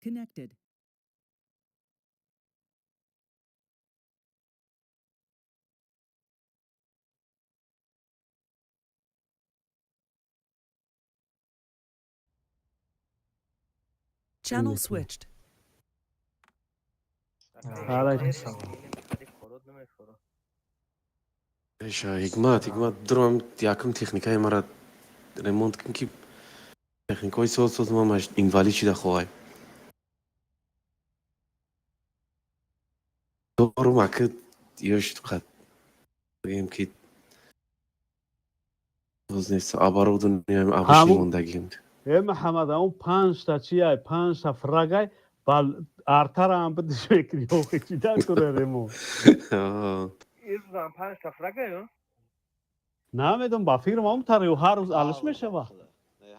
Connected. Channel switched. علیکم السلام. ايش هيجمات درام ياكم تكنيكاي مرة ريمونت كنكي تكنيكوي صوت ما مش انفالي شي دخواي دورو ما كد يوش تقد يمكن وزنيس ابارو دنيا ابشي همون موندگیم محمد اون 5 تا چیه 5 تا فرگای بال ارتر هم بدش فکری او چی دا کنه ریمو İzban panç tafraga ya. نمیدونم با فکر ما تر هر روز الش میشه با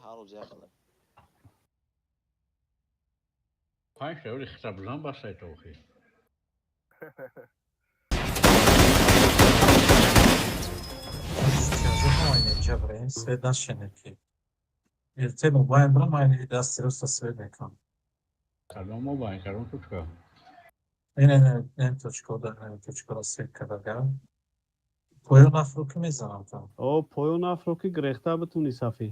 هر روز یخله 5 euro خطابزان باشه توخی Cevreyin Sveden şeneki. İlte mobil bramayne dastırırsa Svedekan. کلام موبایل کلام تو چکا Ne toçkoda ne toçkoda Svedkadaga. Poyo nafruki میزنم tam. او پویو نافروکی گرخته بتونی صفی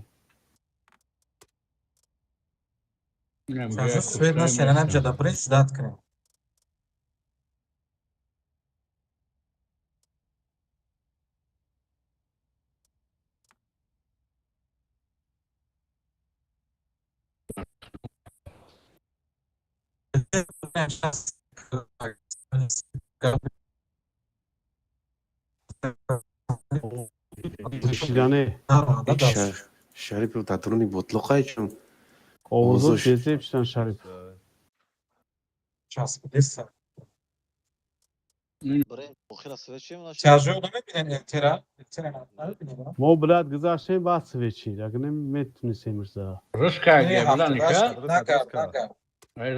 Çarşı Sveden şenenem ceda bridge dat kırım. پوشیدنه شریف تاترونی بطلقای چون اوزو اوزوش جزه بشتن شریف Çaspıdırsa. برای مخیل سویچی من Çarşı onu binen Eltera. Eltera ne binen? ما بلاد گذاشته بعد سویچی اگه نمیتونی سیمرزا رشکا Yine گیا بلا hafta نکا nagar.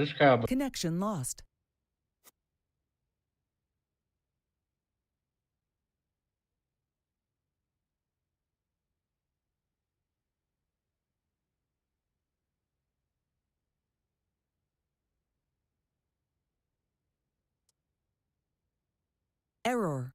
رشکا Connection lost. Error.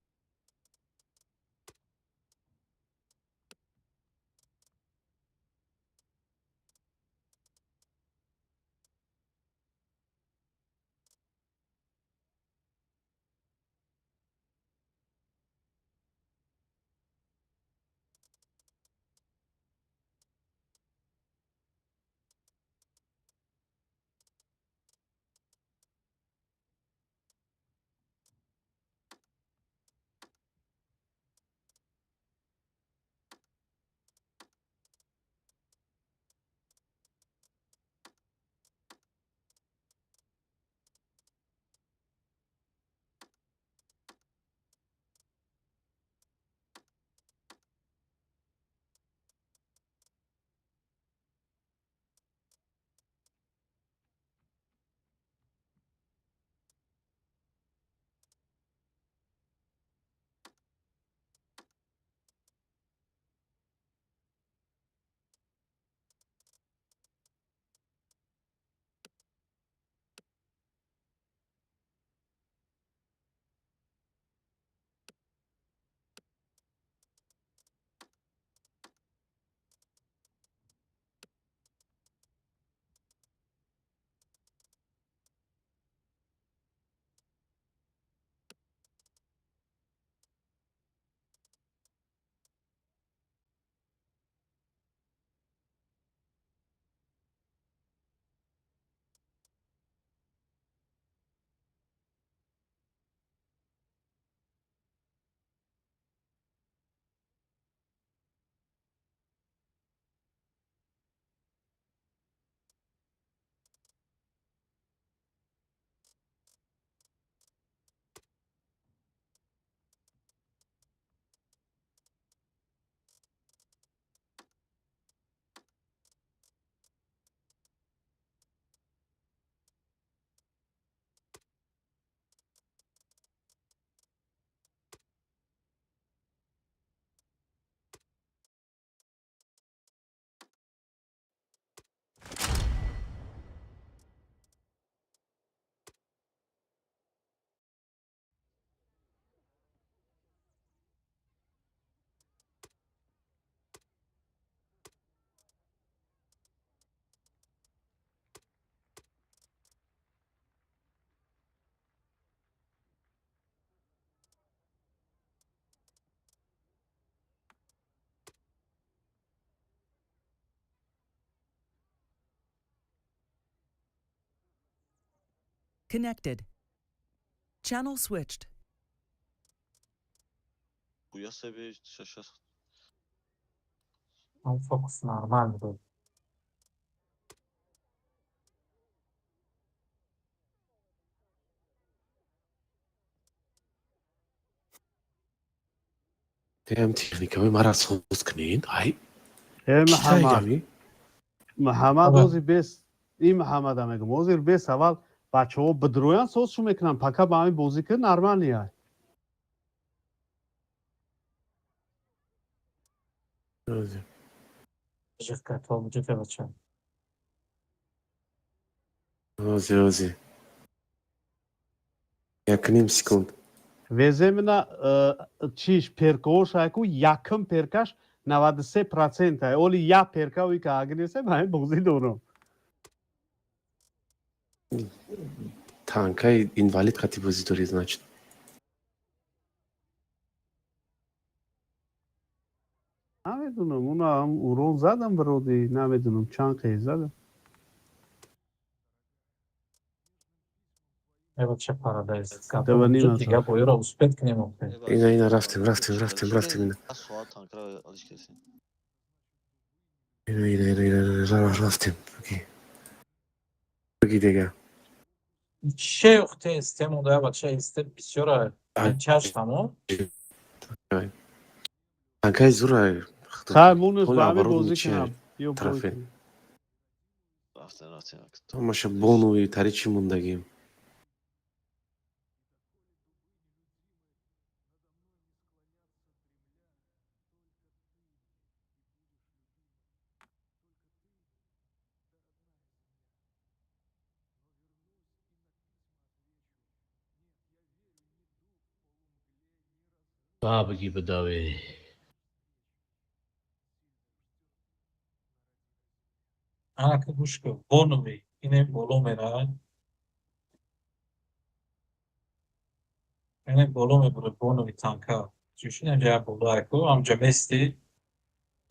Connected. Channel switched. Buya seviye şaşır. Tam fokus normal bu. هم تکنیکای مرا سوز کنین ای محمد یعنی محمد آره. اوزی بس این محمد هم میگم اوزی بس اول بچه ها بدرویان سوزشو میکنن پکا با همین بازی که نرمال نیه Жидкая, то будет это. اوزی یک نیم سکوند وزمنا چیش پرکوش هایکو یکم پرکش 93% های اولی یا پرکاوی که آگریسه با همین بازی دونم تانکای інвалід хаті бозӣ дорӣ значит نمیدونم اونا هم اورون زدم برودی نمیدونم چند قیز زدم Evet, çe paradayız. Devanina Kapı diga boyura uspet ki ne mümkün. اینا رفتیم Suat Ankara alışkesi. اینا رفتیم بگی دیگه Şey yok te istem odaya bak şey iste bisiyor. Ben çarştam o. تانکای زور خیر مونس خود با همین آوارو بازی میچه کنم بیا طرفه. بازی Raften. ماشه بونوی تری چی موندگیم بابگی بداوی Ana ki buşku. Bonovi. Yine bolomera. Yine bolome buru bonovi tanka. Düşünün ya bolu ayko. Amca mesti.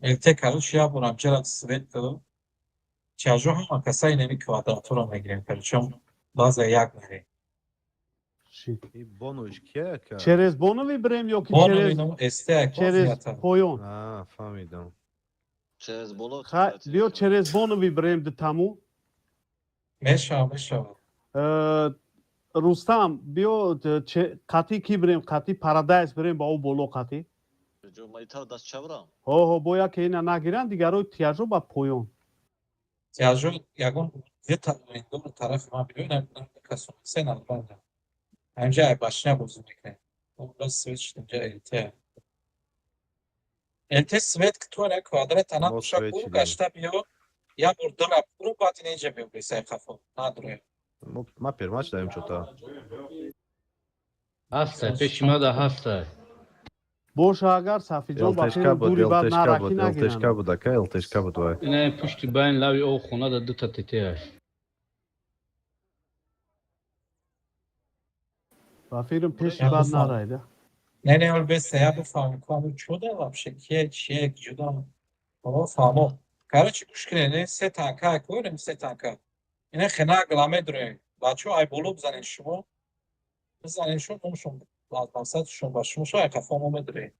Elte karış ya buru amca lat svetto. Çajo hama kasay nemi kvadratura megren perçom. Baza yak nere. Bonuş که چرز بونوی بریم یا که Bonovi چرز no este ayko چرز fiyata. پویون فهمیدم Çerez bolo. بیا چرز بونوی بریم ده تمو Meşa. رستم بیا قطی کی بریم قطی پارادایس بریم با او بولو قطی Maytar das çavram. هو بویا که اینا نگیرن دیگه روی تیاجو با پویون Çajo yagon yeta doğru tarafı ma biliyor ne kasım sen alanda. Önce ay başına bozum ekran. Onda switch önce elte. Elte switch ktore kvadrat ana Mo kuşak switch bu idi. kaçta biyo ya burada rap bunu patinece biyo bir sayfa fon. Nadro. ما پیرماچ داریم چطور هسته پیشما da هسته باشه اگر صفی جان با التشکا خیلی بود دوری بعد نرکی التشکا نگیرن بود که التشکا بود وای اینه پشت بین لوی او خونه da دو تا تیتیش با فیلم پیش Ya بعد bu fon. نرایده Ne ol be seya bu fon konu çoda vapşe ki juda. Baba famo. Karachi müşkile ne se tanka koyalım se tanka. Yine xena glame duruyor. Baço ay bolup zanen şumo. Zanen şu olmuşum. Lazım sat şu başımı şu ay kafamı medre.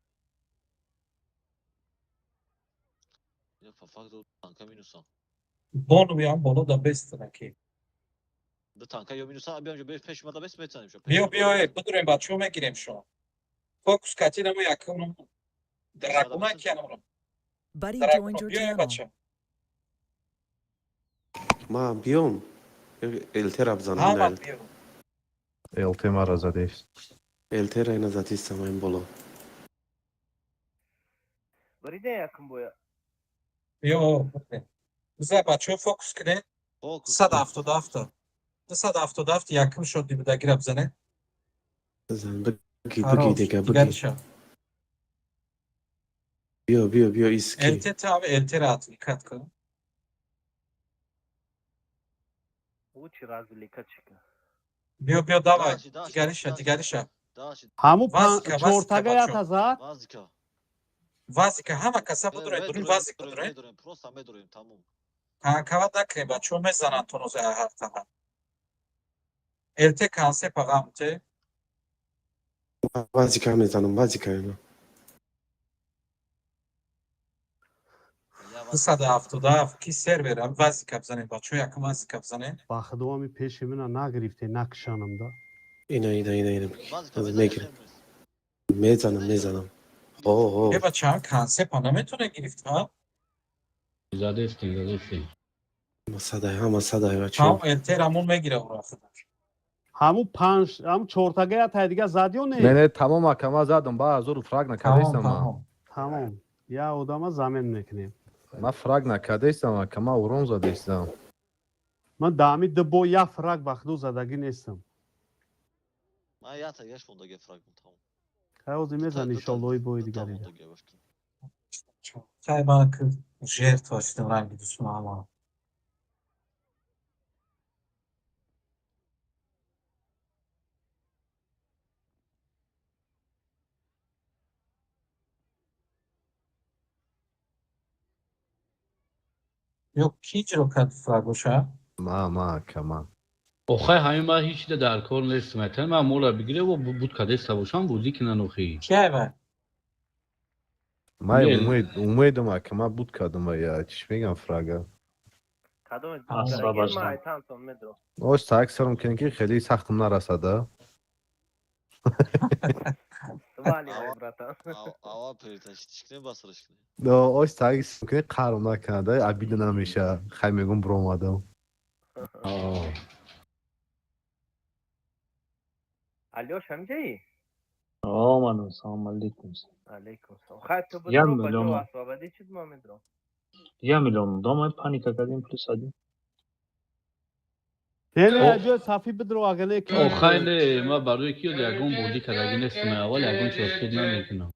Ya fafak da tanka minusa. Bonu bir an bolu da best ki. Da tanka yo minusa abi önce peşime da besmeten şu. Biyo bu duruyor baço me gireyim şu an. Fokus katina mı yakınım. Draguna kenarım. Buddy joined your Biyo channel. baço. ما بیام التر ابزنم Ama نه biyo. التی ما را زدی التر اینا زدیستم این بالا Bari de yakın boya. Biyo. Bize baço fokus kine. Fokus. Sad hafta yakın şu dibi de girip zane. بزن بگی Karo. دیگه Diğer بگی şey. بیا ایسکی Elte abi elte rahat dikkat kılın. Uçi razilika çıkı. Biyo davay. Dashi. Diğer şey. Dashi. همو واسکا، چورتگه یا بچه. تزار Vazika. Vazika hama kasa bu duruyor. Durun vazik bu duruyor. Duruyorum. Prosta me duruyorum tamam. Ha kava da kreba. Çoğu mezzan Antonoz ya hartama. الته کانسپ آقامته وازیکا میزنم وازیکا اینا 277 کی سرور هم وزی کپ زنه بچه یکم وزی کپ زنه با خدوامی پیش من نگرفته نکشانم دا اینا Bazı از kabezler میگیرم Emre'si. میزنم اوه یه بچه هم کانسپ ها نمیتونه گرفت ها زاده استی همه صدای بچه هم الته رامون میگیره اون را خدا همون 5 هم 4 تا گیا تا دیگه زدی و نه نه نه تمام اکما زدم با ازور فرق نکردیستم ما تمام تمام یا آدم زمین میکنیم ما فرق نکردیستم اکما ورون زدیستم من دامی دبو یا فرق بخدو زدگی نیستم Ben yata yaş bunda ge fragment tamam. خیلی میزن انشالله بوی دیگری Tamam da ge başka. چای من که جرت باشتم رنگی دوستم اما yok hiç رو کرد فراگوشه ما اکما آخه همین ما هیچ چیز در کار نیست مثلا من مولا بگیره و بود کده سواشان بودی که ننوخی کی من ما نه. امیدم اکما بود کدوم یا چیش میگم فرق کدوم اصلا گیر ما تانتون مدرو اوش تاکسرم کنکی خیلی سختم نرسده ولی براتان Ava peritaş çıkne basırış kine. دو اوش تاکسرم کنی قرم نکنده عبیده نمیشه خیلی میگم برومادم آه. الو شمجی آمانو سلام علیکم علیکم سلام خیلی تو یه بدرو میلیون. بچه واسوابدی چید ما مدرو 1 میلیون دام پانیکا کردیم پلیس ادیم یعنی او. اجازه صافی بدرو اگه نه کی آخه نه ما برای کیو دیگون بودی کدگی نیست من اول یگون چوستید نمیکنم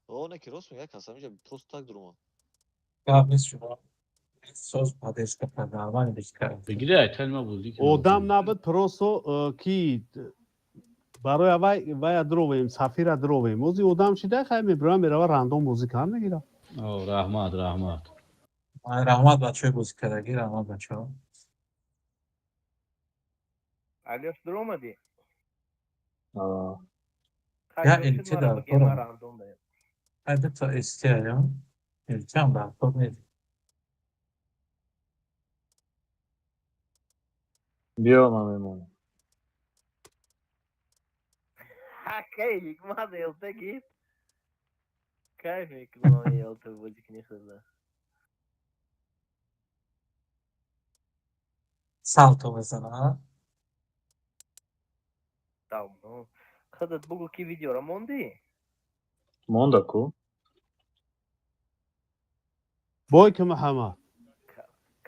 O ne kiros mu ya kasamayacak prost tak duruma. قبل نیست شما سوز پادش که پدرمانی بشکرم بگیره ایتل ما بودی که آدم نبود پروسو کی برای وای درویم سفیر درویم موزی آدم چیده خیلی میبرم میره راندوم موزیک هم میگیره آه رحمت رحمت بچه بوز کردگی رحمت بچه ها الوش درو مدی آه. یا خیلی التی شد مرا در بگیر ما برو راندوم داریم هده تا استیایا التی هم در خود نیدی بیا ما میمونم حکی یک ما دیلته گیر کیف میکنم یلته بودی که نیخوزه سالتو بزنه ها tamam خودت بگو کی ویدیو را موندی مونده کو بای که محمد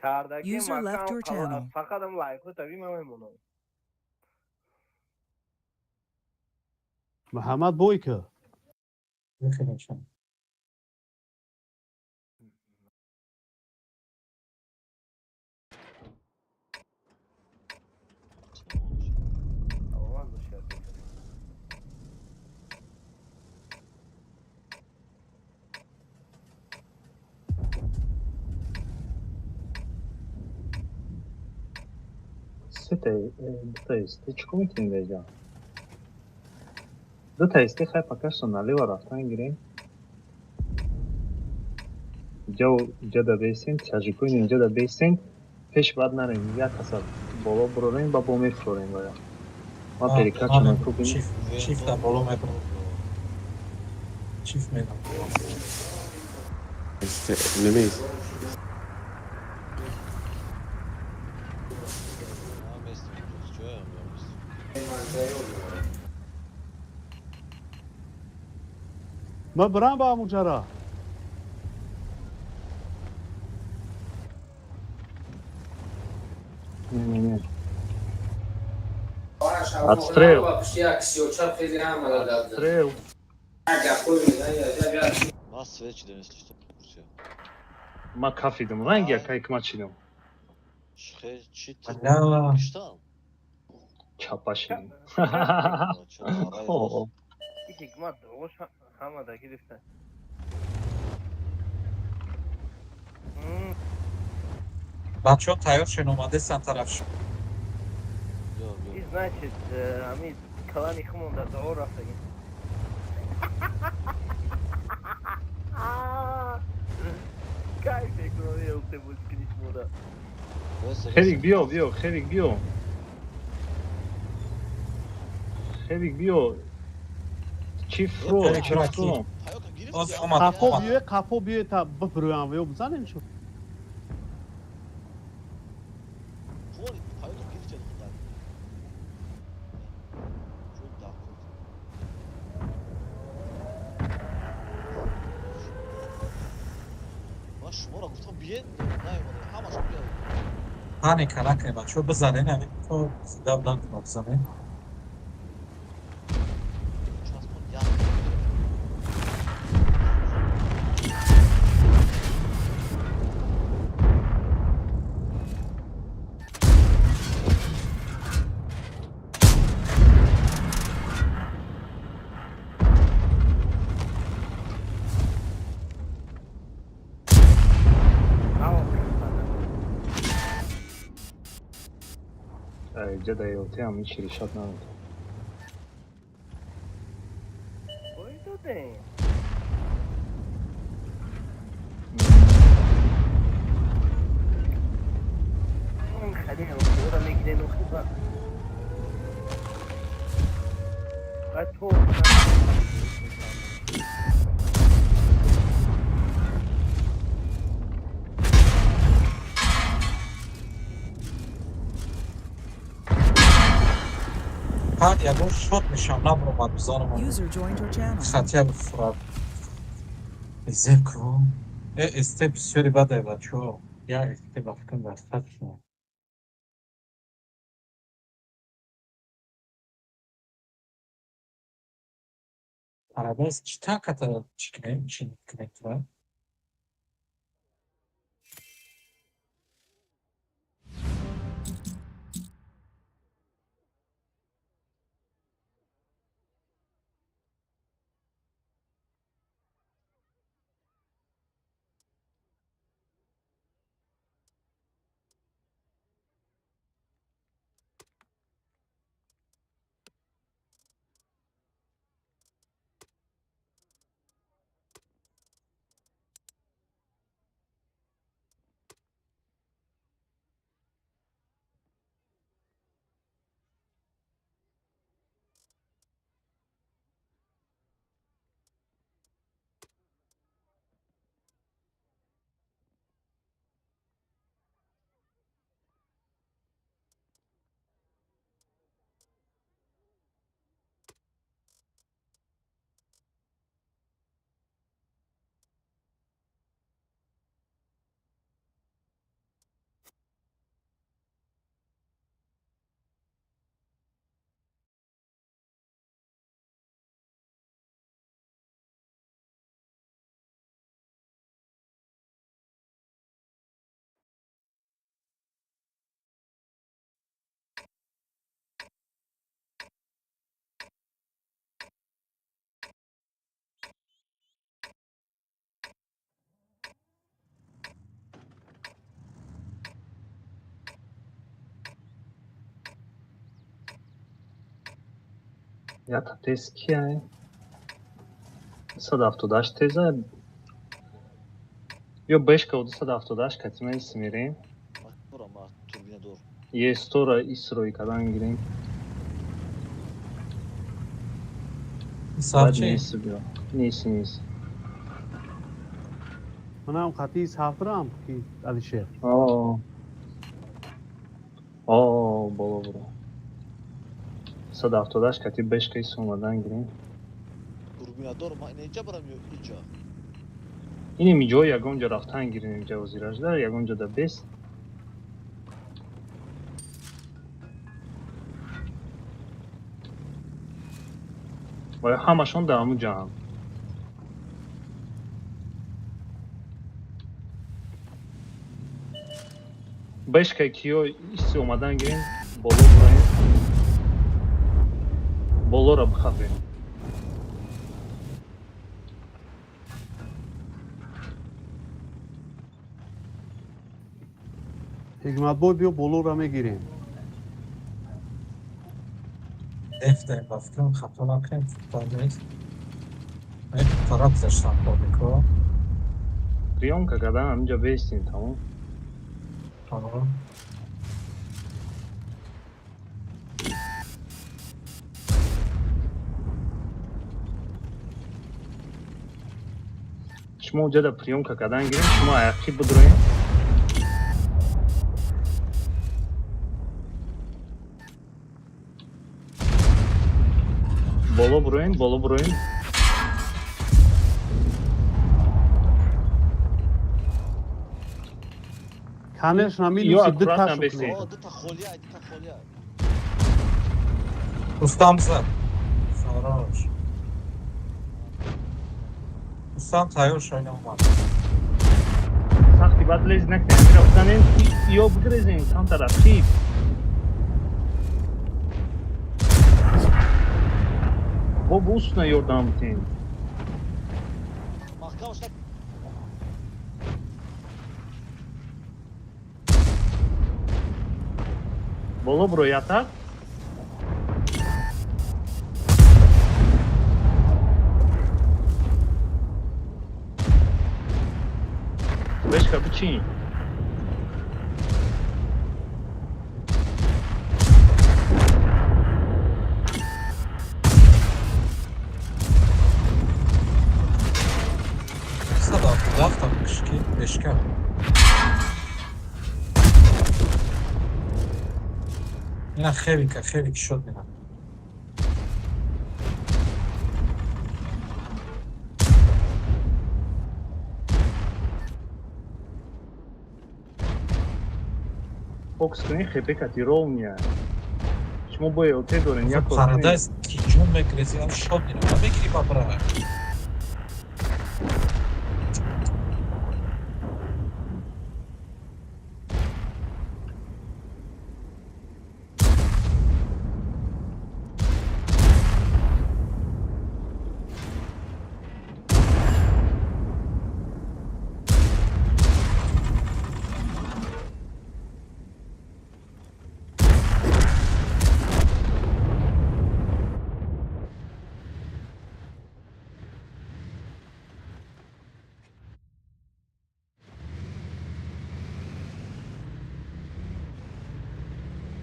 کاردگی User left your channel. فقط هم لایک و تبی ما میمونم محمد بای که بخیرم شما tamam bu şey سه تا دو تا استی چیکار میتونیم بجا دو تا استی خیلی پرسونالی و رفتن گیریم اینجا دا بیسین تاجیکوین اینجا دا بیسین پیش بعد نریم یک کسا بابا بروریم با بومی فلوریم باید ما پریکا چنان خوبیم چیف در بالا میکنم چیف میدم نمیز Ha mesle prost ya. ما برام با مجرا نه отстрел отстрел Mas sveći denesli što Rusija. ما کافیدم رنگ یا کایک ما چیدم Şhe çit. Allah. Pakistan. چاپا شدیم این حکمت دروش همه دا گرفته بچه ها تیار شن اومده سن طرف شد Значит, Hamid kalan yıkımın da doğru rafta git. Kayıp ekranı yoktu bu skiniş moda. Xevik biyo Xevik biyo. Xevik biyo. Çift fro Xevik çift bırak fro. Hayok girip Az ya. ama قفو بیه تا ببرویم و بزنیم شو Hol, hayok girip ya. Çok daha. من شما را گفتم بیه نیومده همشون بیاد پانیک نکنه بچه بزنه نمید تو سیده بلند کنه بزنه چسبون یا اینجا دیوتی هم این شیریشات نمید. Koydu değil. خليها مصورة نقدر ناخذها. فتوه. بعد یه شد میشم نبرم بزنم User joined your channel. خطیه بفرد ازه کن استه بسیاری بده بچه ها یا استه بفکن وسط شما Arabes çita kata çıkmayın için kınekler. یا تا تست کیه؟ 178 تزه یا بشکا و 278 کتیمه ایسی میریم bak burama turbine doğru. یه استورا ایسروی کدن گیریم بعد Sadece نیسی بیا نیسی منم خطی سفرم که علی شیخ آه بالا برو 178 کتی بشکا ایسی اومدن گیریم Turbine doğru ma inece buramıyor ince. اینم اینجا یگونجا رفتن گیریم اینجا وزیراج داره یگونجا دا بیست و همشون دا همون جا هم بشکا کیو ایسی اومدن گیریم بالا براییم بالا را بخفیم حکمت بای بیا بلو را میگیریم F داریم با فکرم خطا نکنیم فوتبال نیست این طرف زشتن پابلیکو приемка когда همینجا بیستین تمام tamam شما اونجا در приемка когда گیرین شما аяқчи بدروین боло буроин Конечно, Ё, минус аккуратно дыта бейси. О, дыта холия, дыта холия. ustam zar sarhoş ustam tayoş oynamadı сахти бад лез накунед рафтанен ё бигрезен там тараф чӣ бо бусна ёрдам битен Mahkam işte. боло буро ятак вешка бичи sada lafta kışki beşka اینا خیلی شد میرم фокус кунед хепекати ровния шумо бо lt дорен як кор кунед Paradise ki cun mekrezi am şod میرم من بگیری بابرا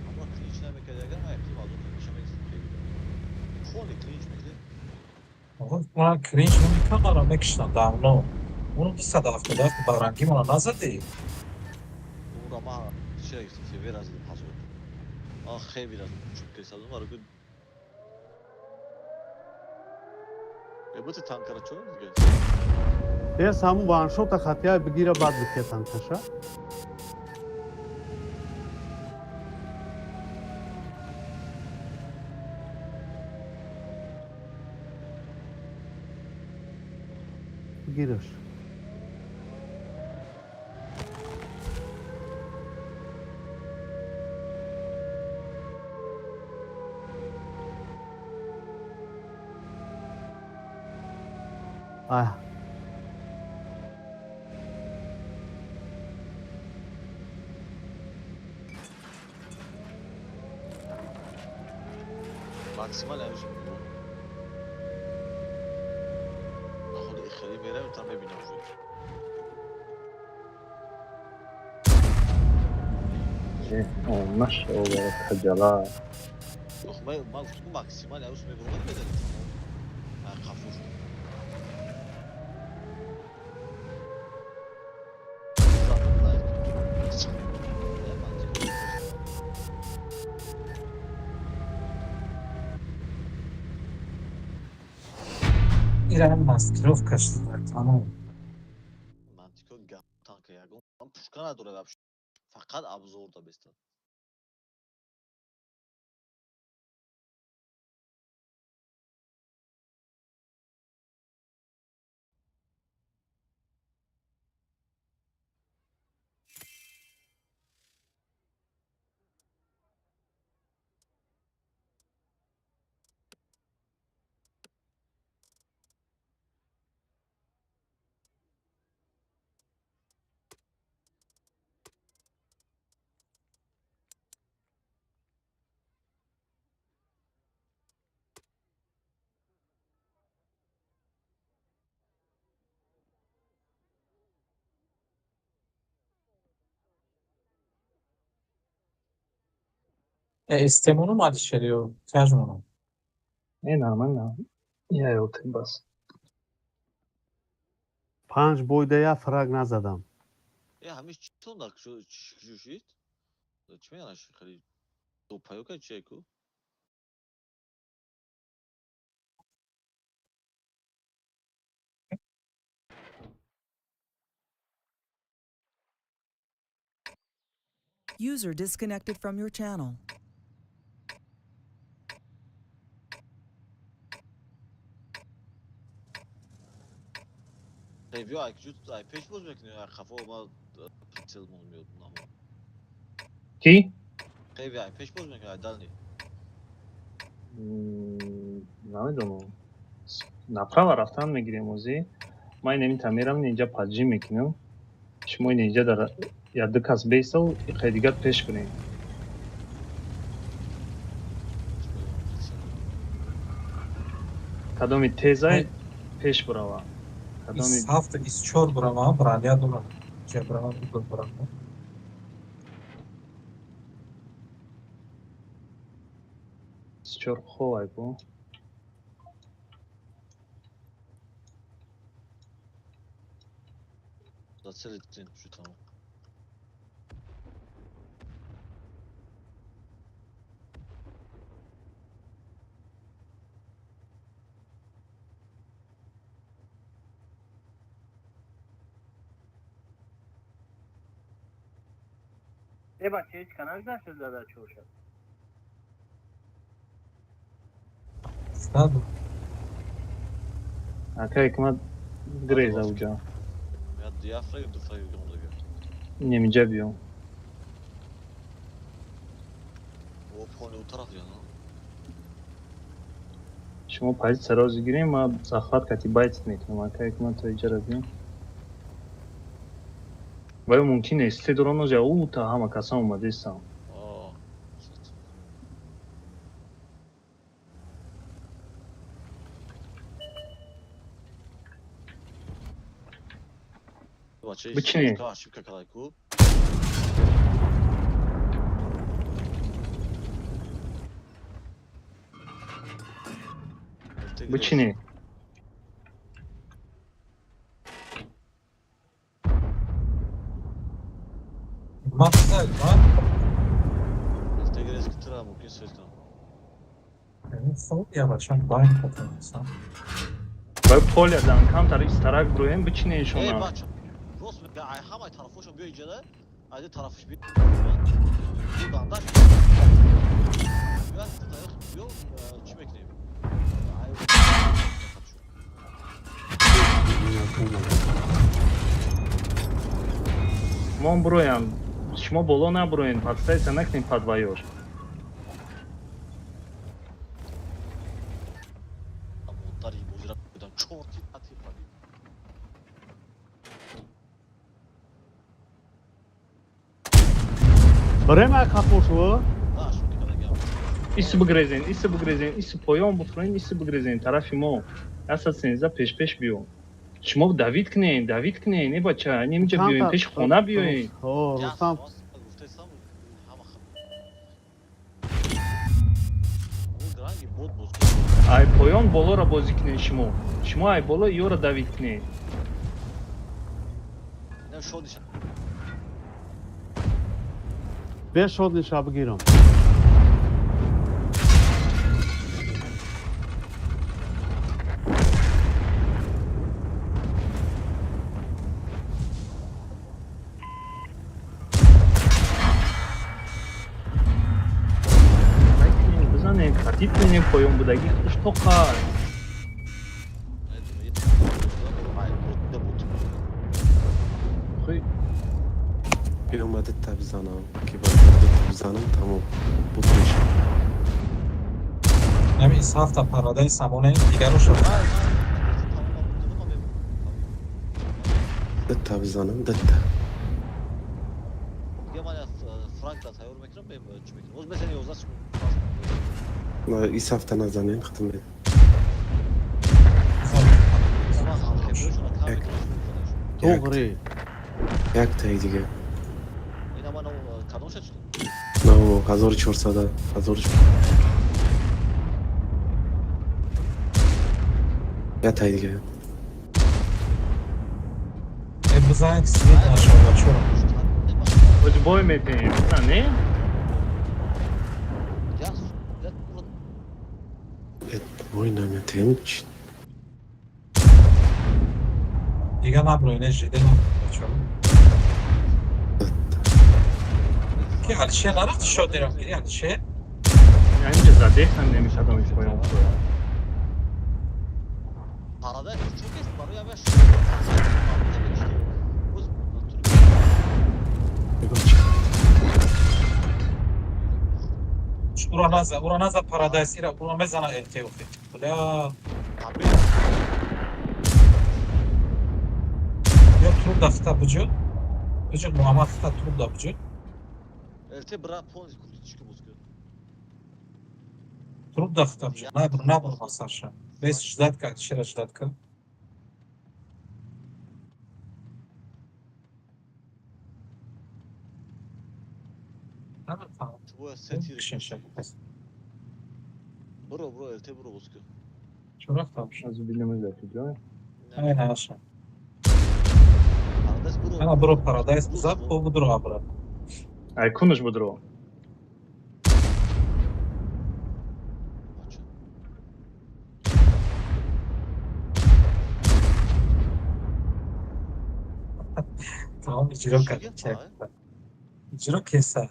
Ama clinch nemekediğe ama yapayım az önce yaşamak istedim. Холі clinch میگه. آقا من کرینج نمیکنم بکشتم دامنو اونو 270 برنگی ما نزدی Uğur ama şey işte biraz da pas oldu. Ah he biraz çok kesadım var bugün. Bu tankara çok mu geldi? Ես համու վանշոտը խատյա բգիրը բադ բքետ անքաշա Բգիրոշ Այ Maksimal en üst bu. خود اخری میره و tam ببینم شد. машалла хаҷала Yok ben bu maksimal en üst megronu bedelim. Ha kafur. İran'ın maskirovka şunlar tamam Mantiko tanka yagon. Ben puşkana dura yapış. Fakat abzor da bestan. استمونو مالی شریو تجمونو نرمال یایوت بس 5 boyda ya frag nazadam. همین چطور نک شد چی میگنش خیلی دو پایوکا چیه کو User disconnected from your channel. Review IQ پیش باز میکنی خفا ما پیکسل مون میاد نامو کی Review پیش باز میکنی دالنی نمیدونم направо رفتن میگیریم موزی ما اینجا میرم اینجا پاجی میکنم شما اینجا در یا دو کس بیسل خیلی دیگر پیش کنیم کدومی تیزای پیش بروا کدومی ایس هفت ایس چور برام برانیا دوم چه برام برام چور خواه کو Zацелить şu tamam. بچه هیچ کنار داشت زده چور شد استاد اکا اکمت گریز اوجا Ya diyafragm diyafragm onu gör. نمیجا بیام O pony o taraf ya lan. شما پایز سراز گیریم ما زخات کتی بایت میکنم اکا اکمت تو ایجا را بیام ولی ممکنه استی درانو جا او تا همه کسان اومده استم Aa. Shit. Zobaczcie, Wycinie. Szybka kalajku. بچینی مقصد من Tegres gitira mümkün sözden. خوب یا بچم باین خودم هستم ولی پول ادن کم تر استراک برویم بچینی Hey شما bak. Rost ya hamay tarafı şu bir incele. Hadi tarafı bir. Buradan da. Biraz da yok çimek ne? ما برویم شما بالا نبروین پادستای سنکنین پادوایور Montar iyi bozira buradan çok atayım hadi. بریم اکا پوشو Ha şimdi kadar gel. ایسی بگریزین ایسی بگریزین ایسی پایان بفروین ایسی بگریزین طرفی ما اصلا سنزه پیش بیو شما دوید کنین ای بچه نمیجا بیوین پیش خونه بیوین اوه Ya رستم gufteysam ama bu grangi bot boz. ای پایان بالا را بازی کنین شما ای بالا یو را دوید کنین Ne şu dişen. بیا شد نشا بگیرم بزنین خطیب کنین پایان بودگی خوش توقع خوی که اومده تبزنم که باید اومده تبزنم تمام بود میشه نمی ایس هفت پراده سمونه دیگر رو شد ده تبزنم ده Germania Frank da sayıyor mekran benim ölçmek. O mesela yozda çıkıyor. این هفته نزنین ختم بید Ama yapıyor şuna kahve توغری یک تایی دیگه Yine bana kadın çıktı. نه 1400 1400 یا تای دیگه بزنید که سیدی نشون بچه حاجی بای میتیم نه وای نمیتیم چی دیگه نبروینه جده نبروینه بچه که علیشه نرفت شد دیرم گیری علیشه یعنی زده هم نمیشه دامیش بایم Paradise çok eski var ya ben şu اورا نزا پارادایس ایرا اورا مزانا التی اوخی بلا یا تروب دفتا بجو محمد فتا تروب دا بجو Elte bra ponzi kurtu çıkı bozku. تروب دفتا بجو نبرو مساشا بیس جداد که شیرا جداد که نبرو Bu set کشین شد bro elte bro bozku. چون رفتم شد از بیلیم زدی جای این هاشا Paradise bro. انا برو پارادایس بزاد او بدرو ابرا ای کنش بدرو تمام جیرو کرد جیرو کسا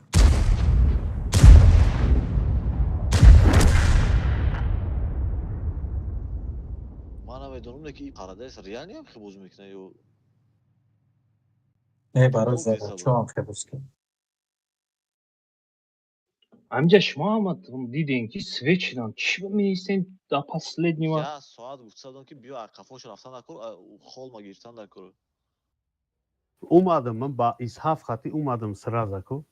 Mana ve donumdaki Paradise real niye ki bozmak ne yo. نه برای زده چون هم خیلی که амҷа шумо ҳама дидем ки свечидан чӣ меистем до последнего Ya saat uçsadan ki bir kafoş raftan akor холма girtan da akor. اومدم من با اسحاف خطی اومدم سرازاکو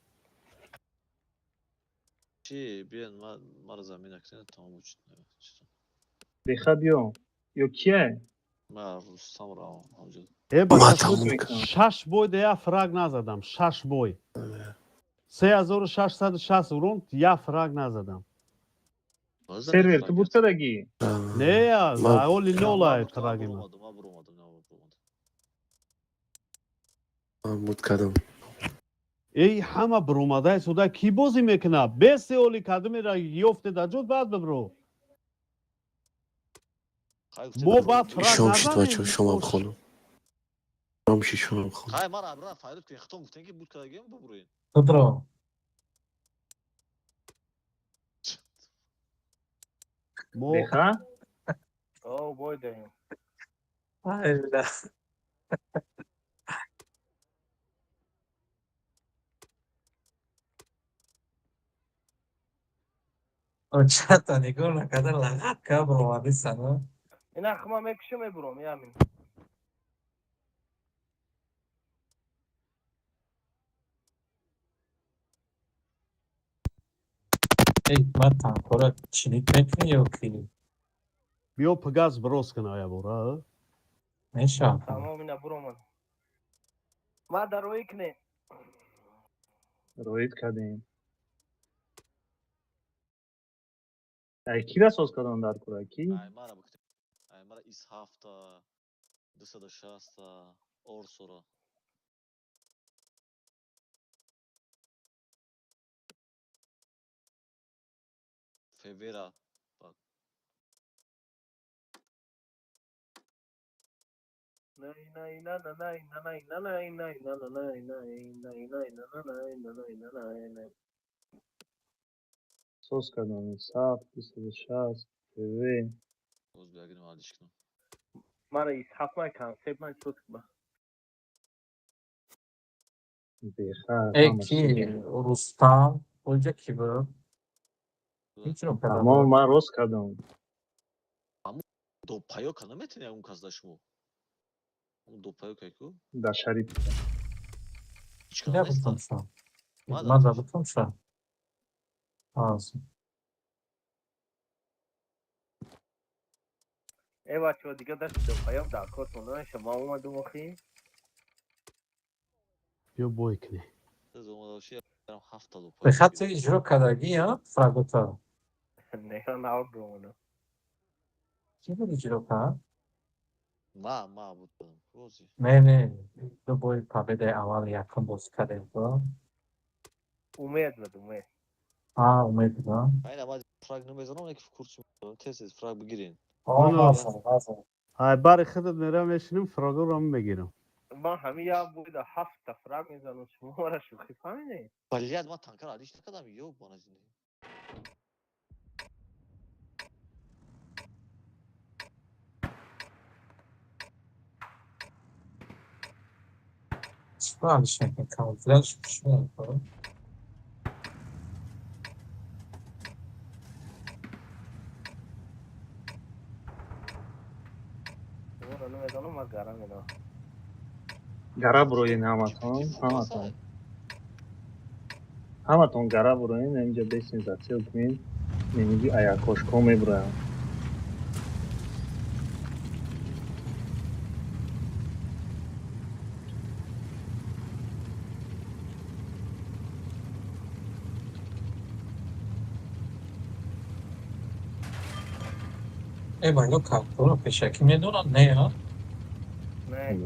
Şey bir mar zamin aksine tamam uçtu. деха биё ё кие Ma Rustam ra amca. با ما شش تموم شش بوی دیا فراگ نزدم شش بوی 3660 ورون یا فراگ نزدم сервер ту бурсадаги نه یا ما- اولی نولا فراگی من Ma vurmadım. بود کردم ای همه بروماده سودا کی بازی میکنه بس اولی کدومی را یفته در جود بعد ببرو بو بعد فراگ شام شد بچه نزنیم شما بخونم شام شد شما بخونم Kay mar abra faydalı ki xtom guten ki bu kadar gem bu burayı. بدرو مو деха Oh boy damn. ای بلا o çata nigor la kadar la kabro vadi sana Ina khma mekşime brom yamin. ey mata kora çinik mekni yok ki بیو پگاز بروز کنه یا برو نشا Tamam ina brom. Ma daroik ne. роид кардем ай ки расоз кардам дар кора ки Ay mara bıktım. Ay mara ishafta. Dışa da şasta. Orsora. Fevera. Bak. Nay nay na na nay na nay na nay nay na na nay nay nay nay na na nay na nay na nay nay. соз кардам саф 260 тв Oz belgini var ilişkin. Mara ishaf may kan seb may tutma. деха ey ki Rustam olacak ki bu hiç yok kadar тамом ман рост кардам Do payo kanametin ya un kazdaşmu. Do payo kayku. дар шариф Hiç ne kanadaysa. yaptım şu an Madem. madem yaptım şu an ağzım Eva ço diga da do payam da kot ona şama umadum akhi. بیو بوی کنه O zaman o şey Hafta lopu. به خط اجرا کردگی یا فراگوتا نگاه نور برمونو کی بود اجرا کرد؟ ما budum. Rozi. نه دو بای پابده اول یکم باز کرده با اومد بود اومد اومد با Aynen ama frag numezanım ne ki kurşun. Tez frag بگیرین. آفر های بار خودت میرم میشینیم فراگو رو هم بگیرم. ما همه یا بود 7 فراغ میزنم شما را شوخی فهمیدی Baliyat ma tankar aliş ne kadar yiyor bana zinde. چیکارش میکنی کامفلش میشه شما را نمیزنم ما گرم اینا گره بروین همتون گره بروین اینجا بیسین زاتیل کنین نمیگی ایاکوش کومی بروین ای بایلو کارتون پیشکی میدونن نه ها نه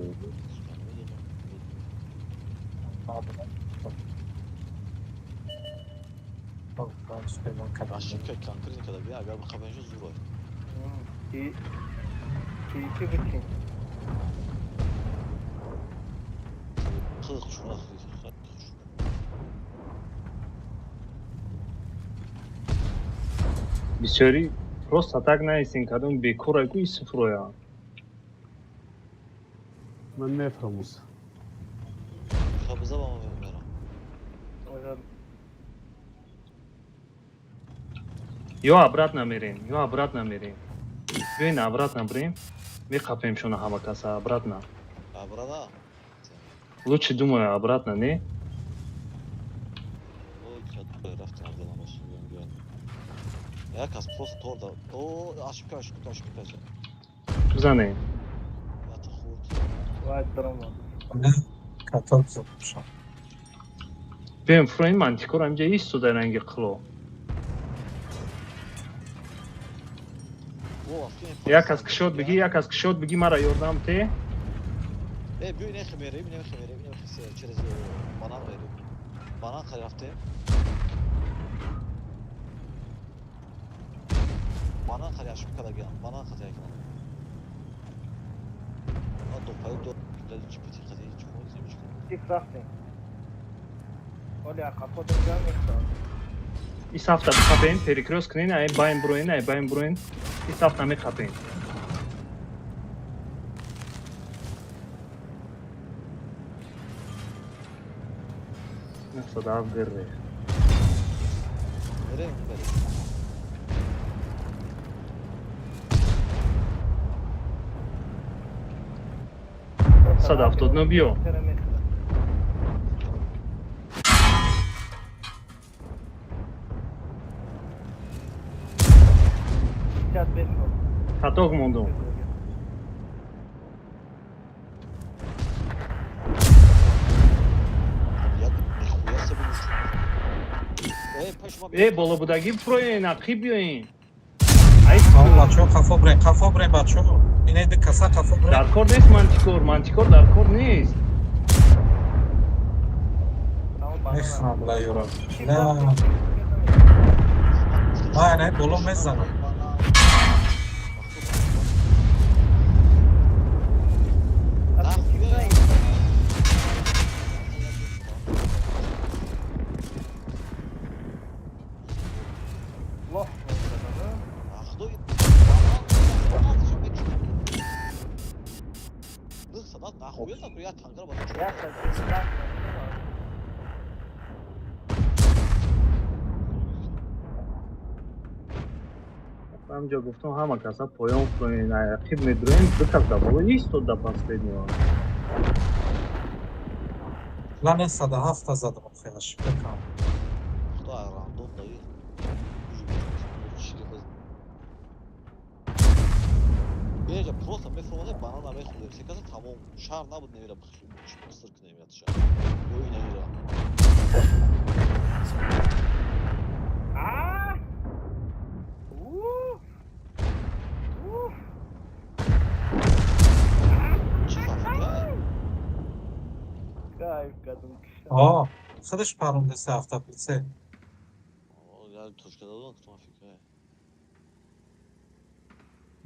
Aşık tankar ne kadar bir agar bu kabencı zor var. کی کی بچین 40 şuna 40. بسیاری پروست اتاک نیستین کدوم بیکور اگوی صفرویا من میفهموس. Kabıza bana ver. اگر یا обратно میریم یا обратно میریم بیاین обратно بریم میخپیم شونه همه کسا обратно Ha burada. лучше думаю обратно не O kağıt raftan aldım olsun güven. Ya kas prost orada. O aşık. بزنیم Ya tıkurt. وای درم نه کتاب زدشم بیایم فروین منتیکور همجا ایستو در رنگ قلو O afkin. یک از کشود بگی مرا یاردم تی Bir ne xemereyim ne xemereyim çerez bana verim. Bana tarafta. Bana karşı bu kadar gel. Bana kataya gel. Ha topayı dört güzel çipeti kataya çıkıyor demiş. چی سخته ولی اقفا دنجا میستان ایس هفته بخپین پریکروس کنین ای باین بروین ایس هفته میخپین نفسه دعف گره Nereye mi böyle? صد افتاد نو بیو چت بشکن خطاق موندم Ya ne huyarsa bu. Paşıma ای بالا بودگی فروین اقی بیاین والله چون قفا برین بچه ها اینه ده کسا قفا برین در کار نیست منتیکور در کار نیست میخوام لا یورا نه ما نه بولو میزنم Ya tankara bak. یا سلسله همجا گفتم همه کسا پایان فروین اقی میدروین دو کسا بالا ایستو دا پاس بدنیم لانه 107 زدم خیلیش بکنم Kutu random dayı. Böylece prosta metromada bana da bekliyor. Sekazı tamam. Şar ne bu nevre bakıyor. Sırkı nevre atacağım. Oyun ayıra. خودش پرونده 7 Yani Toşka'da da unuttum fikri.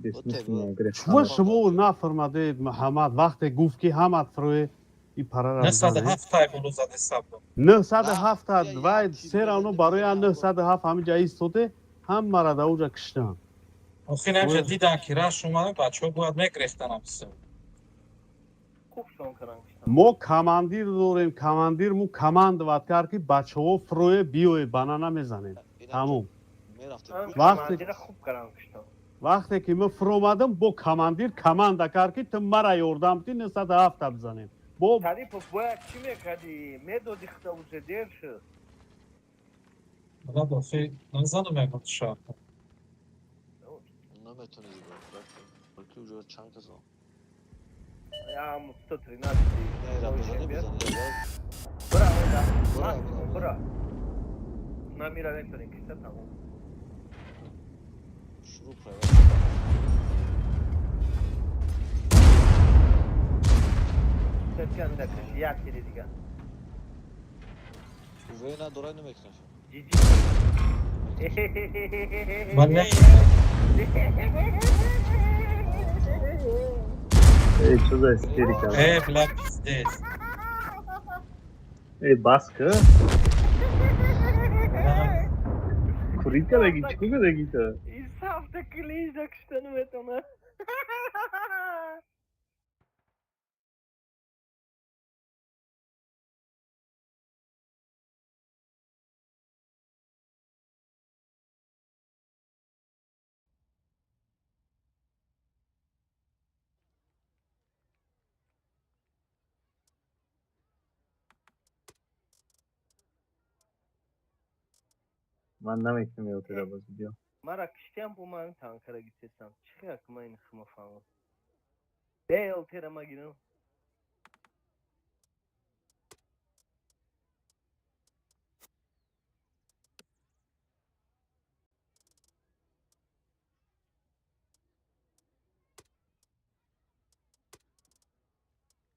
بسم الله شما شما نفرمادید محمد وقتی گفت که همه فروی این پره را بزنید 907 تای بولو زده سبب 907 نه، وای یا سه راونو تیزی برای بزنید. 907 همینجا ایستاده هم مرا در اونجا کشتن آخه نمیشه دیدن که رش اومده بچه ها باید میگرفتن هم سه خوب شون کنن کشتن ما کماندیر داریم کماندیر مو کماند وقت کرد که بچه ها فروی بیوی بنانه میزنیم تموم Merafte. کماندیر خوب کنن کشتن وقتی که ما فرومدم با کماندیر کماند کرد که تو مرا یاردم تی 907 بزنیم با Тарипов باید چی میکردی؟ میدادی خطا دیر شد بلا داخل نزنم اگه شاید نمیتونی دیگه. بلکه اونجا چند کسا. یا مستطری ندیدی نه را بزنی بزنی. برا اویدا برا، ماکسیموم برا. برا نمیره نکنین کشتا تموم شروع کنه. سرکن ده کشی یک تیری دیگه Uvey ne doray ne meknaş. جی جی من نه Что за истерика? بلا پیزدیز Баска? Куритка да ги чуга да ги та. این سافت کلیز کشتن میتونه Ман намекнем ёлтира бази биё. مرا کشتیم با من تانکره گیتستم چی که من این خمه فهمم بیل تیره ما گیرم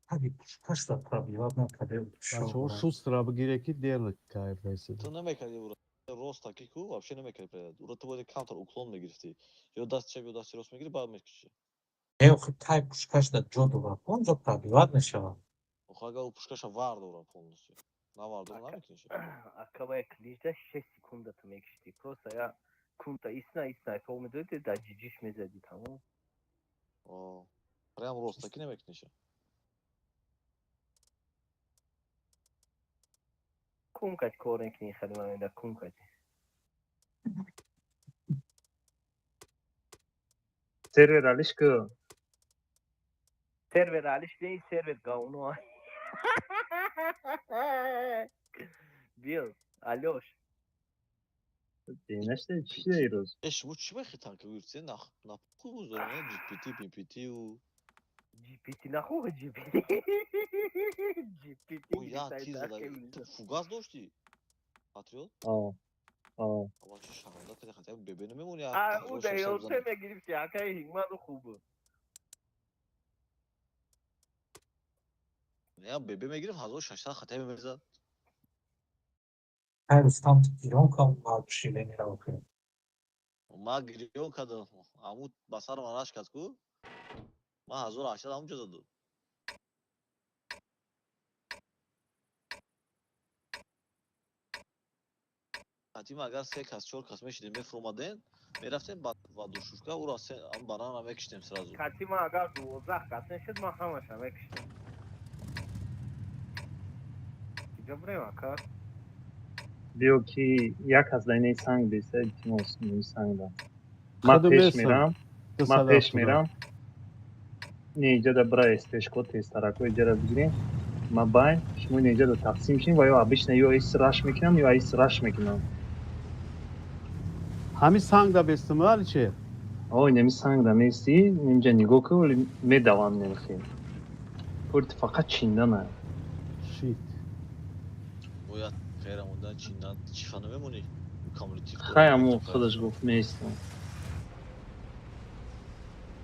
هدی پشت تا پرابیوات نکده بچه ها شو شست را بگیره که دیر نکاید Tu بایسته ne mekadi ura. Rost takiku вообще ne mekadi predat. Ura tu böyle counter uklon me girifti. Yo das çev yo das rost me girip bad mekişi. خب تای پوشکش در جا دو اونجا پرابیوات نشود Ohaga u pushkasha vardı ura polностью. Na vardı ne mekişi. акавая клижда 6 секунда ты мекшти просто я кунта исна помидоди да джиджиш мезади тамом O. Прям rost taki ne mekişi. кумкач коренкин хадман да кумкач Сервер алишка. сервер алиш не сервер гауно бил алёш Денеште чиши да ироз. Eş bu çime xitan ki uyurtse na kubu zoruna GPT PPT u. GPT нахуй GPT GPT O ya tiz da. Tu fugaz doşti. Patriot. А. Ama şu şahanda kede xatay bebeğini memuni ya. а у да ёлте мегирифти акай хикману хубу Ya bebeğime girip hazır şaştan xatay memezad. هر روز tam ایران کام مارشیله میره که Ma giriyon kadın. Amut basar maraş katku. Ma hazır aşağı amca zadı. Hatim agar se kas çor kasme şidin me fromaden. Meraften va duşuşka ura se am banana mek iştem sразу. катима агар 12 касен шуд ман ҳамаша мекиштам иҷо бурем ака биё ки як аз дайнаи санг биса илтимос нои санг да. Ман пеш мерам. Не иҷа да бра эстешко тестарако иҷара бигирем. Ма байн шумо иҷа да тақсим шин ва ё обычно ё ис раш мекунам ё ис раш мекунам. همین سنگ دا بستم ولی چه؟ Ой, неми санг да мести, немҷа нигоҳ кун, вале медавам нелхел. Пурт фақат чиндана. Шит Бояд хайрамондан чиндан чихана мемонӣ. Коммунитив. Хаяму худаш гуфт меистам.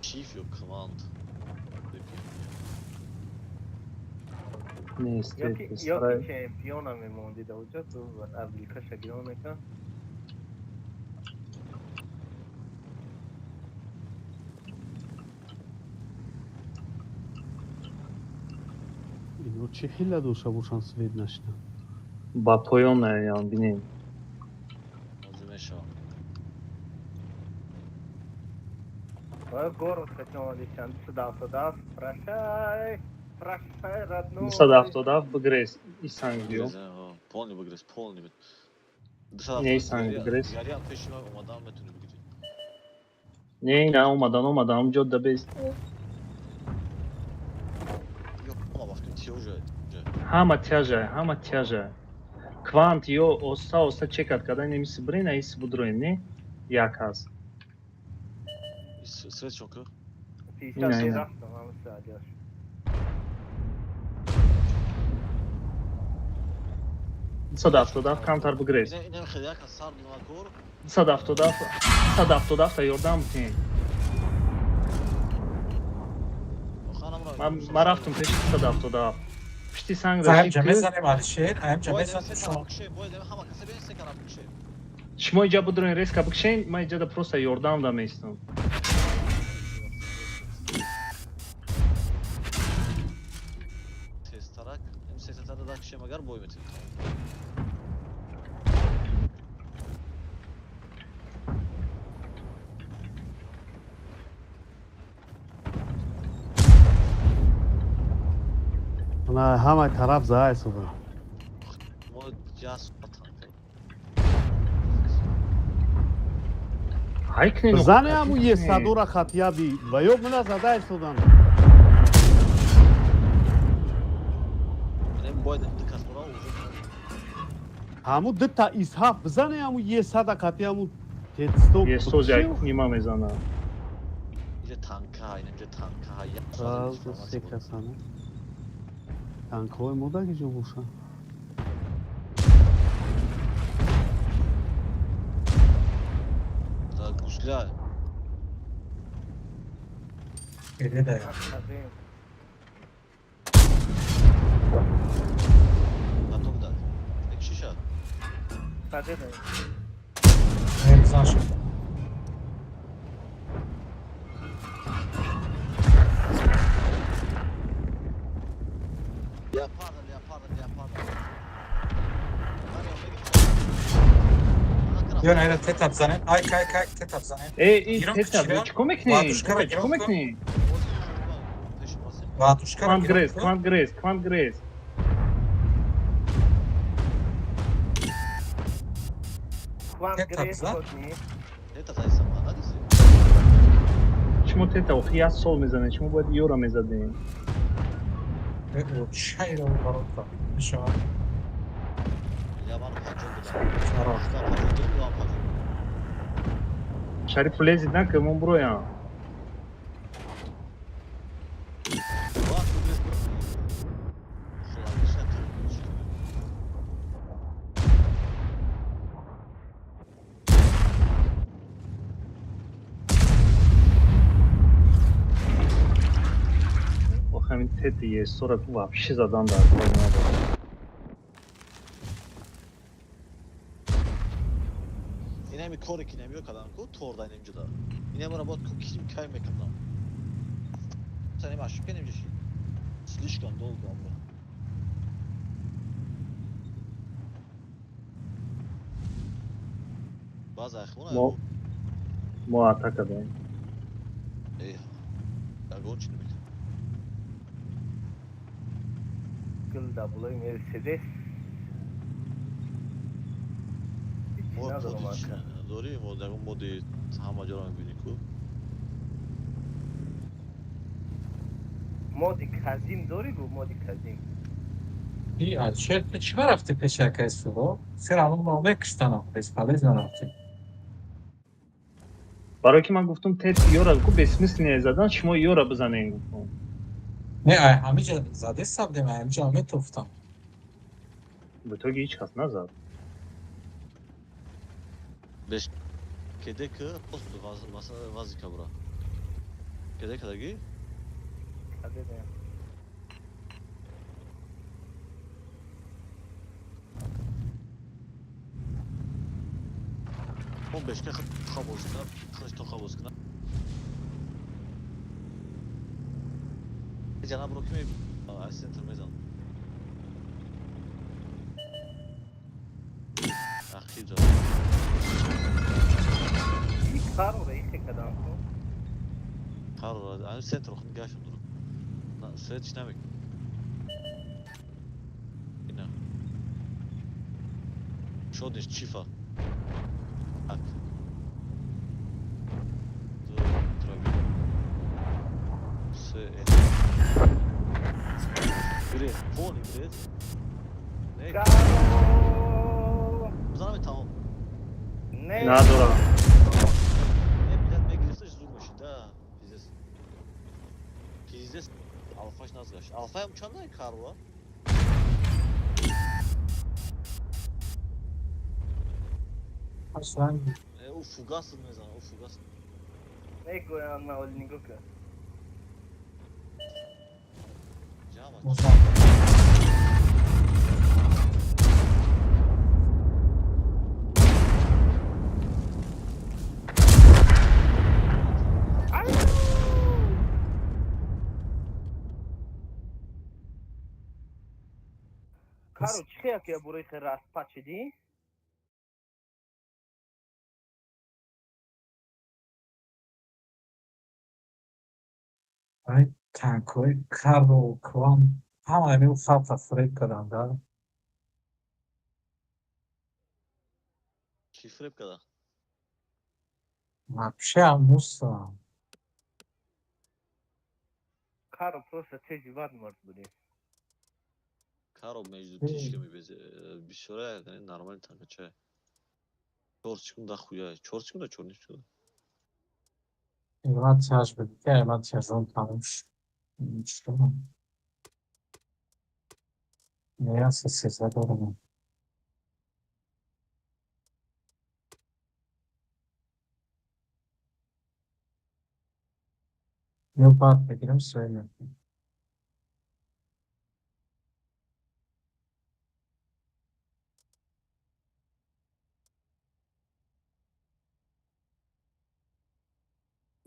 Chief ё command. نیست یا که سرای چمپیون هم میموندی در اونجا تو امریکا شگیرونه که اینو چی خیلی دوشه باشن سوید نشتن با پایان نیان بینیم Malzeme باید گور خچمالی چند 270 прощай родной 277 بگریز این سنگ بیو Полный выгрыз, полный. Не, сам выгрыз. Горят пешим, мадам, это не выгрыз. نه اومدن جاده بیست Yok, ama baktım tiyo уже. همه тяже квант йо оста чекат когда немиси брина ис будроин не як ҳаст Свет чонка. 50 رفتم همه ساعتیاش 277 камтар бигрез Inem خیلی یک سر نمکور. 277 та ёрдам бутин ман рафтум пеши 277 пишти санг Ayamca mezanim Alişehir. Ayamca mezanim şu an. шумо иҷа будроин реска бикшен ман иҷада просто ёрдам да меистам Testarak, M80'de daha kişiye magar boy metin. نه همه طرف زای سودا Mo jas atan. ҳайкне زنه همو یه صدور خطیه بی و یو منه زده سودن Benim boy da dikas bura olacak. همو ده تا اسحاف بزنه همو یه صد خطیه همو تدستو یه سوزک نیما میزنه İyice tanka, inince tanka. راز سه کسانه تنک های مودا که جو بوشن Da güçlü. Geriye de ya. عظیم Atom da. Ek şişe. ساده نه Remzan şu. Yaparlar. Yon ayda tet atzanen. Ay kay tet atzanen. ای Girom تتا küçüyor. چیکو میکنی Latuşka ve چیکو girom میکنی Peşin basayım. Vatuşka ve کوانت گریز کوان Tek گریس tabza. کنی Ne tazaysan bana hadi. شما تتا و خیاس سول میزنه شما باید یورا میزدین Ve o çayla o barokta. Şu an. Yaman hacı oldu da. Çarok. Usta hacı oldu mu hacı? شریف فلزی نکه من برو یا Bak bu biz bu. Şuan dışına tırmış. و همین تتا یه سورا وابشی زدن در کار Yine mi korek yine mi yok adam ko torda inemci da. Yine bana bot kim kay mekandan. Sen mi aşık inemci şey. Slishkan doldu amma. Bazı akhmuna. ما ما اتاک داریم Ey. Ya gol çıktı. گل دا بلای مرسدس Mor ندارم kod hiç. آخه Doğru mu? Dagun modu hamacaran biniku. مودی کزیم داری گو مودی کزیم İyi Alişehir. Çi var hafta peşaka esuvo? Selamın mağbe kıştanam. Bezpalez ne hafta? برای که من گفتم تت یورا کو بسمیس زدن شما یورا بزنین گفتم Ne ay hamica zade sabde mi hamica Ahmet toftam. به تو که هیچ کس نزد Beş. Kede ki postu vazika bura. Kede kadar ki? کده نه 15 tıka bozkına, kılıç toka bozkına. Cenab-ı Rokime Aslen Tırmezan. Akhi canım. İktar orayı kadar. Karol, yani sen tarafın gel şunu durun. Lan söyle işlemek. Yine. Şu diş çifa. Ak. Dur, trabi. Se. Gri, poli gri. Ne? Karo. Zaname tamam. Ne? Nadora. Ne bilen ne girse durmuş da. Bizdes. Alfaş nasıl kaç? Alfa'ya uçan da kar var. Aslan O fugasın ne zaman? O fugasın. Ne koyan na olini koku. Cevap o aç. zaman. Karo çıkıyor ya burayı kıras paçedi. Ay tankoy Karlo Kwan همه فرق فرق کردن Şifre kadar. вообще амуса Karo просто tezi var mı burada? Karo mecdu tişke mi beze? Bir süre yani normal tankaça. Çorçkum da xuya. Çorçkum da çorniş çıktı. ایران تاج بود که ایران تهران تموم شد نیاز سیزده دارم یه بات بگیرم söyleyeyim.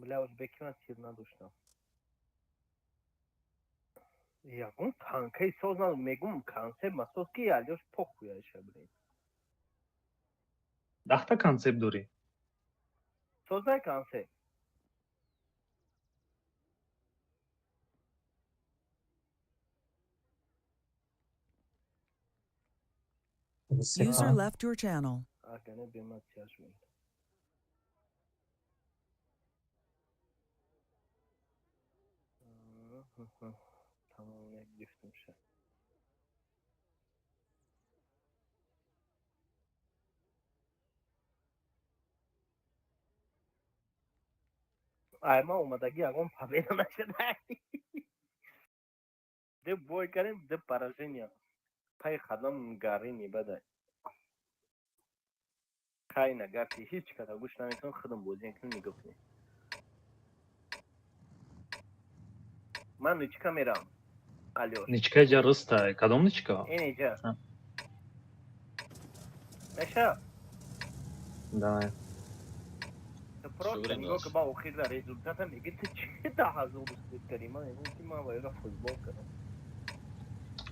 Бля, Узбекистан сильно душно. Я он танкай сознал мегум кансе масоски алёш похуя еще, блин. Дахта концепт дори. Сознай кансе. User left your channel. Agane bemat yazmıyor. Tamam ne giftim şey. Ayma olmadaki agam pavena naşıday. De boy karim de parazenya. Pay khadam garini baday. Kayna garti hiç kadar güçlenirken khadam bozayankın nigofni. Man hiç kameram. Alo. Ничка жарыста. Кадом ничка? Enece. Ha. Meşa. Давай. Просто время него нас. как бы ухидла результатом и говорит, ты да hazır Карима, его тима вайра футбол кара.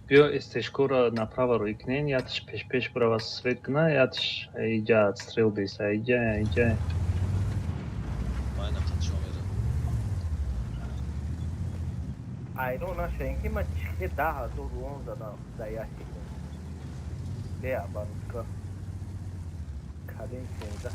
Био эстешкора направо рукнен, ятш пеш права светгна, ятш иджа отстрелбис, иджа. Aynen kaçıyorum ya. Ayro na şenki ma çıkı da hazır ruon da dayak yedi. Veya barutka. Kadın seni de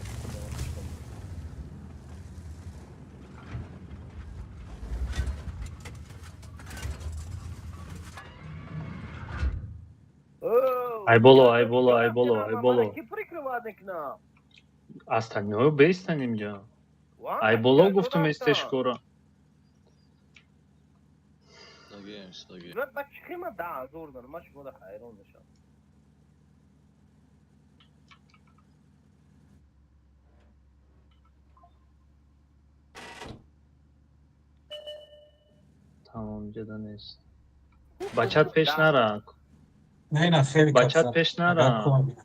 Айболо. Ки прикривадник на. Остальное бейстанем джа. Айболо гуфтум эстешкора. Dagi. Ve bak çıkıma da hazır oradan maç bu da hayır olmuş. Tamam جدا نیست. بچت پیش نرم. نه خیلی بچت پیش نرم.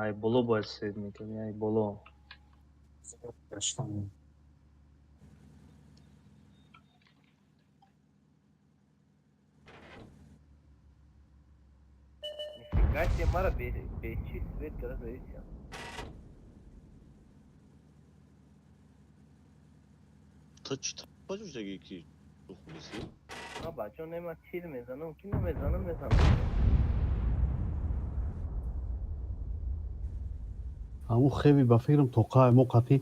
ай боло бояд сед мекардӣ, ай боло. گشتم. Нифига себе, Мара, бечи свет, когда зависит. Та чи тапа жуҷаги ки тухмиси? А бачо нема чил мезанам, ки намезанам. همون خیلی با فکرم توقع ما قطعی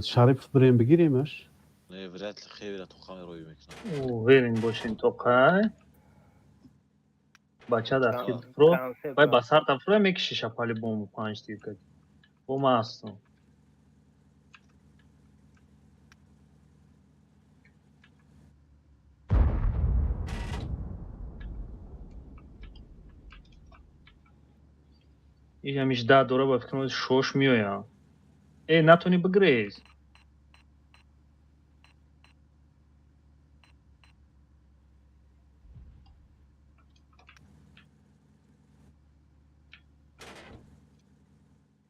شریف بریم بگیریمش. Не, вряд ли хевира тухами роҳӣ мекунад. Уверен бошем тоқай. Бача дар хилфро. Вай ба сар тафро мекиши шапали бому 5 дақиқа. Бом астм. Ижамиш да дора ба фикр шош меоя. Натони бигрез.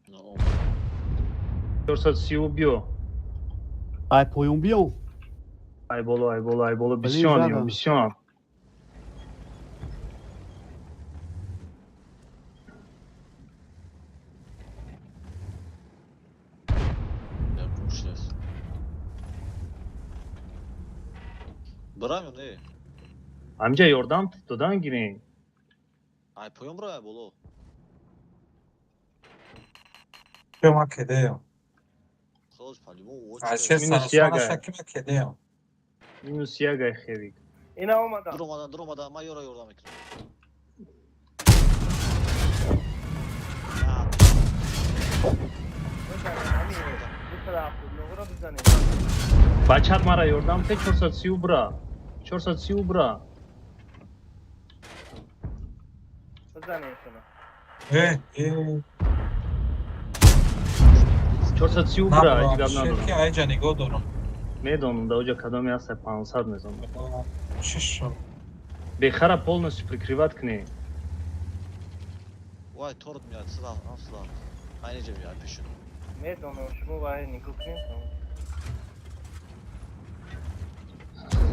Ну, 430 биё. ای پایون بیام. Ай боло, ай боло, ай боло. Блин, Бисён, жадам. бисён. я пуштес. Брам ё не? Ҳамҷа ёрдам додан гирем. Ай поём ра боло. Що ма кидею? Хос палимо А очи. ще Мінус сарасвана яга. шаки ма кидею. Минус як ай хевик. Ина омада. Дуромада, ма ёра ёрдам мекунам. Бачат мара ёрдам те 430 бра. 430 бра. بزنیم شما. 430 бра, نبرم дигар شرکی надорам. ай جا нигоҳ дорам. Медонам да оҷа кадоме ҳаста 500 мезанам. چی شد؟ Бехара полностью прикрывать к ней. Вай торт миад, сла, асла. Айнеҷа миад пешун. میدونم شما باید نگاه کنید.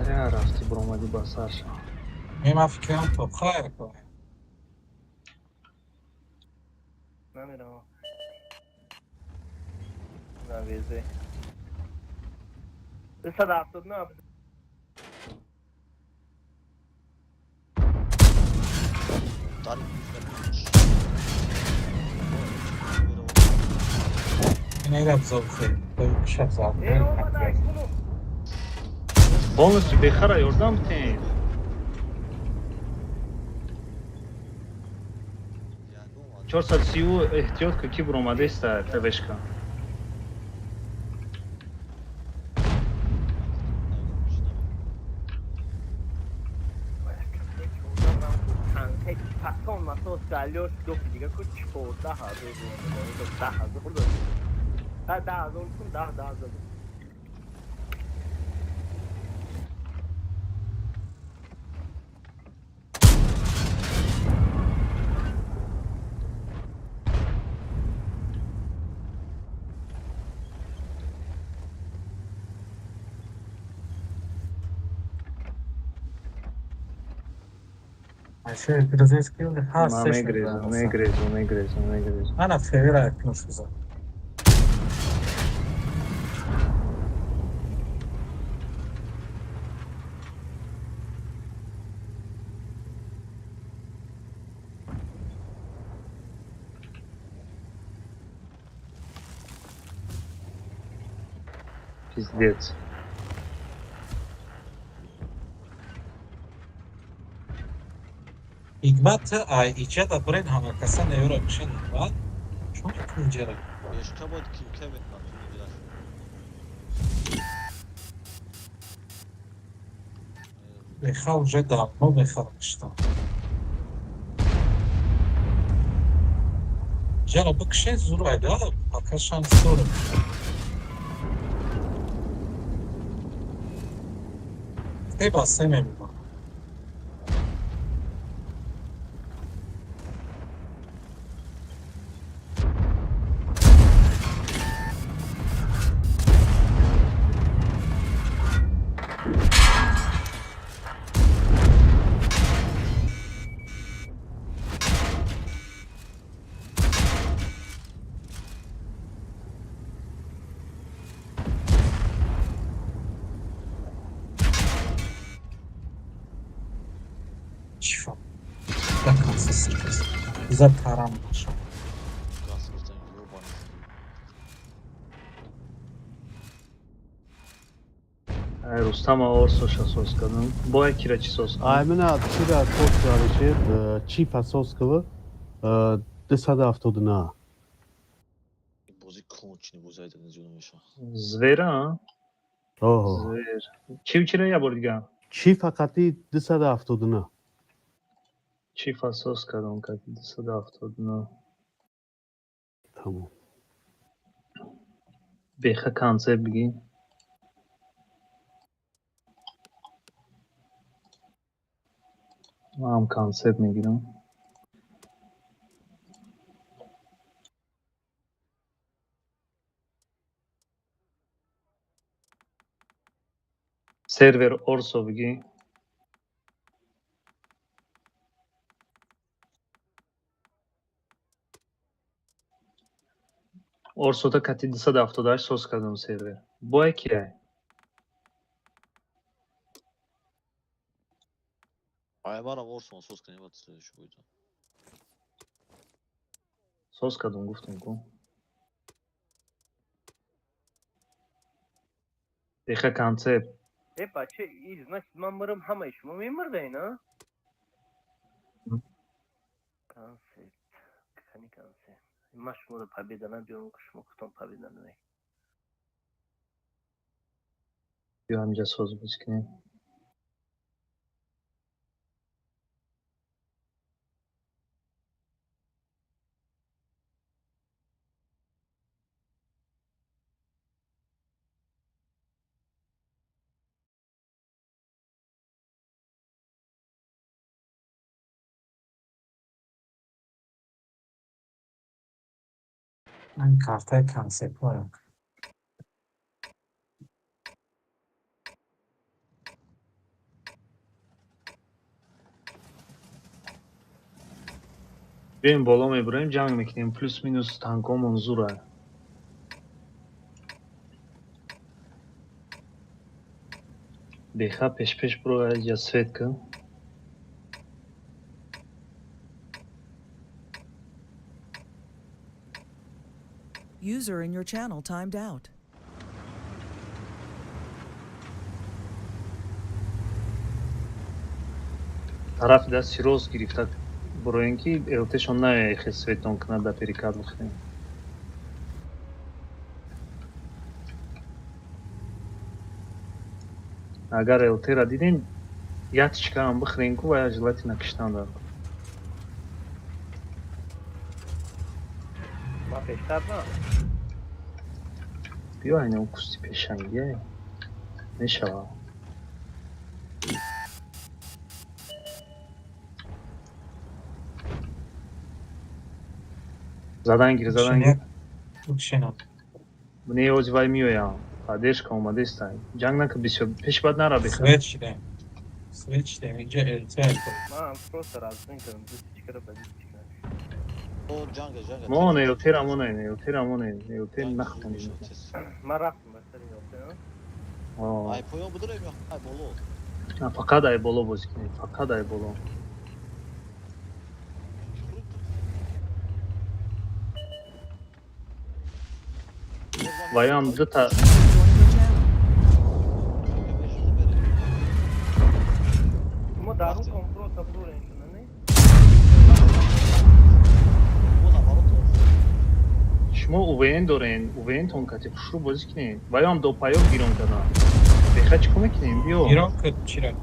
Зря рафти бромади ба Саша. мема фикрам то хайр کنه. نمیدونم. نویزه. 279. Дарик این ایرم زوفه. شب زد. ای اومد کنو. Полностью бехара ёрдам тен. 430 эҳтиёт ки бромадеста твешка. پسان مساس دلیاش دو دیگه که 14,000 10,000 10,000 کن 10,000 Așa, crezesc că e ha, Ma negrezo. Ana fevera e nu știu să. Пиздец. Hikmat ay içe de bren hava kasa ne yora bir şey var. Çok incere. ешка бояд кимка метнам тунидаш. Beha уже давно бехарmıştım. Jara bu kişi zuraydı ha. Arkadaşlar sorun. Chyba semem. Siz bize taram başım. Gaz kırtan gidiyor bana. Рустама орсо шасос кадам. Боя кирачи сос. Aymina tira sos karışır. Çifa sos kılı. 270. Bozi konçini bozaydınız yolumuşa. Zvera? Oh. Zver. Çivçire ya bordiga. Çifa katı 270. Çifa sos kadam kati 270. Tamam. Beha kanser bigi. Mam kanser میگیرم. Server orso bigi. Orso'da kati 270 sos kadam server. Boya kiray. Aymara Warson sos kanı batı şu buydu. Sos kadam گفتم کو. Beha kanser. Pače, i znači mamırım hama işimi mimırdayın ha? Kanser. Hani kanser. Maş mı da pabidana diyorum kuşmu kutum pabidana ne? Yo amca sos buzkine. من کارت کنسل کنم. بیایم بالا میبریم جنگ میکنیم پلوس مینوس تانکامون زوره بیخا پیش برو یا سوید کن User in your channel timed out. طرف دا سیروز گرفته برو اینکه التشون نه خسویتون کنه دا پریکاد بخنیم اگر التی را دیدین یاتشکا هم بخرین کو و جلاتی نکشتن دار Ma peşter mi? بیا اینه اون کستی پیشنگیه نشوا زدن گیر بکشنم. Mne je ozvaj mio ja, поддержка اومده است. جنگ نکن بیشتر پیش بد نرا بخیر. سویچ دیم اینجا التر Ma prosta razın kanım. Düz çıkarıp acı çıkar. O Canga. ما نیوتر امونه نیوتر نخونیم. Ma raftım mesela yok ya. Ay poyon budur ya. Ay bolu. نه فقط ای بالا بازی کنید فقط ای بالا وایام دو تا Join your channel. Ama darun kontrol tablo renkinde ne? Bu da balık olsun. شما اوین دارین اوین تون کتی پشرو بازی کنید وایام دو پایو گیرون کنا بخیر چیکار میکنیم بیو ایران کد چیره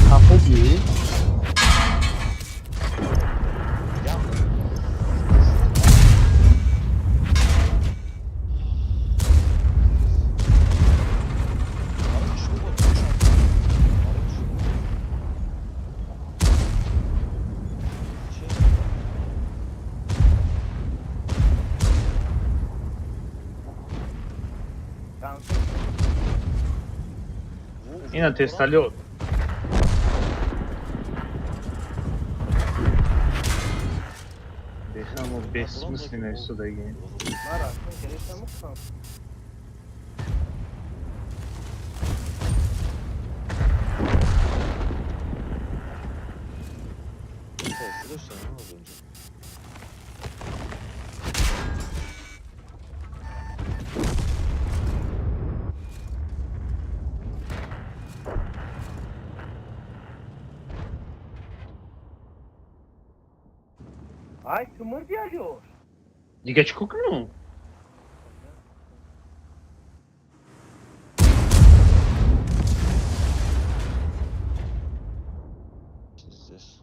Kapı اینا تستالیوت бессмысленное сюда гейм. Нарастın gerekten mutsan. Flash yani az önce. Ay kımır geliyor. Дига чё кукнул? Здесь.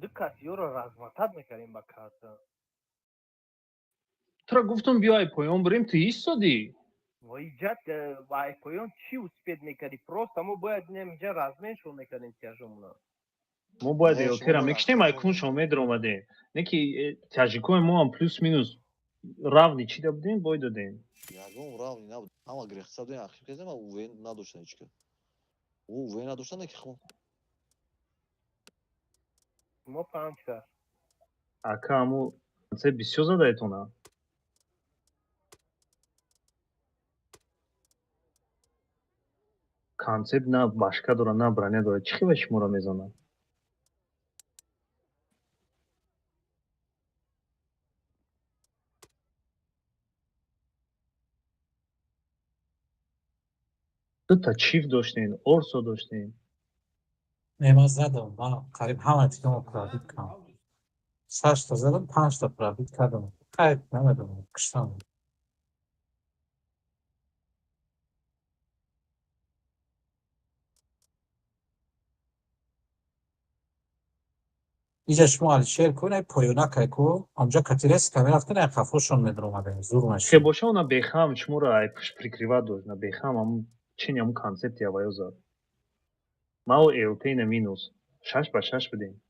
Dikkat yora razmatat mekarım bakarsa. Тра гуфтам биай поён брем ты истади. Выезжать в айпоён чи успеть мекари просто мы бы одним же разменьшил мекарим тяжумно. Мо бояд Не, элтера шумо мекшнем рафтем, ай кун шумо. шоме дромаде. Неки тяжикои мо ам плюс минус равни чида будем бой додем. Ягон уравни набуд. Ама грехсаден ахир кезем, а увен надоштан ичка. Увен надоштан неки хун. Mo pançka. Ака аму се бисё задает она. Концепт на башка дора на бране дора. Чӣ хела шуморо мезанад? дута чифт доштем, орсо доштем. من زدم من قریب همه تیکمو پرابید کنم 6 تا زدم 5 تا پرابید کردم قید نمیدونم کشتم اینجا شما علی شیر کنه پایونا که کو آنجا کتیرس که میرفتن این خفوشون میدر اومده زور Ке ماشین боша она бехам шуморо ай прикривад дошт, на бехам аму чин аму концепти аваё зад. Мау элтейна минус. 6 ба 6 будем.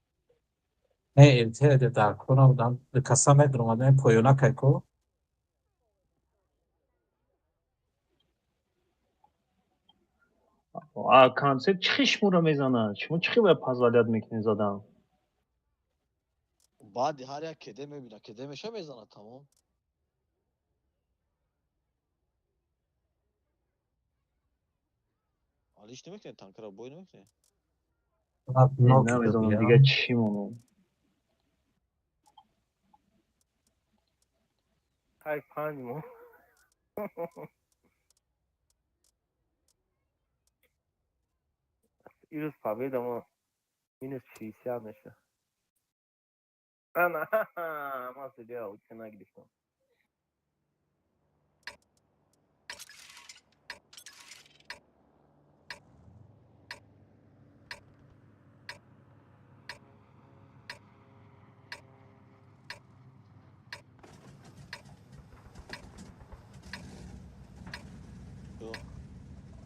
نه الته در کنه بودم به کسا میدر اومده این پایونا که کو А концепт чӣ шуморо мезанад? Шумо чӣ хела позволят мекунед задан? Баъд ҳар як кеде мебина, кеде меша мезанад тамом. Алиш намекунед танкара бой намекунед? نوکی دو намезанам بیام дига чӣ монам. Ay panç mo. Irus победа mo. Minus 60 meşe. Ana nasıl ya uçuna gidiyor. Yo'q.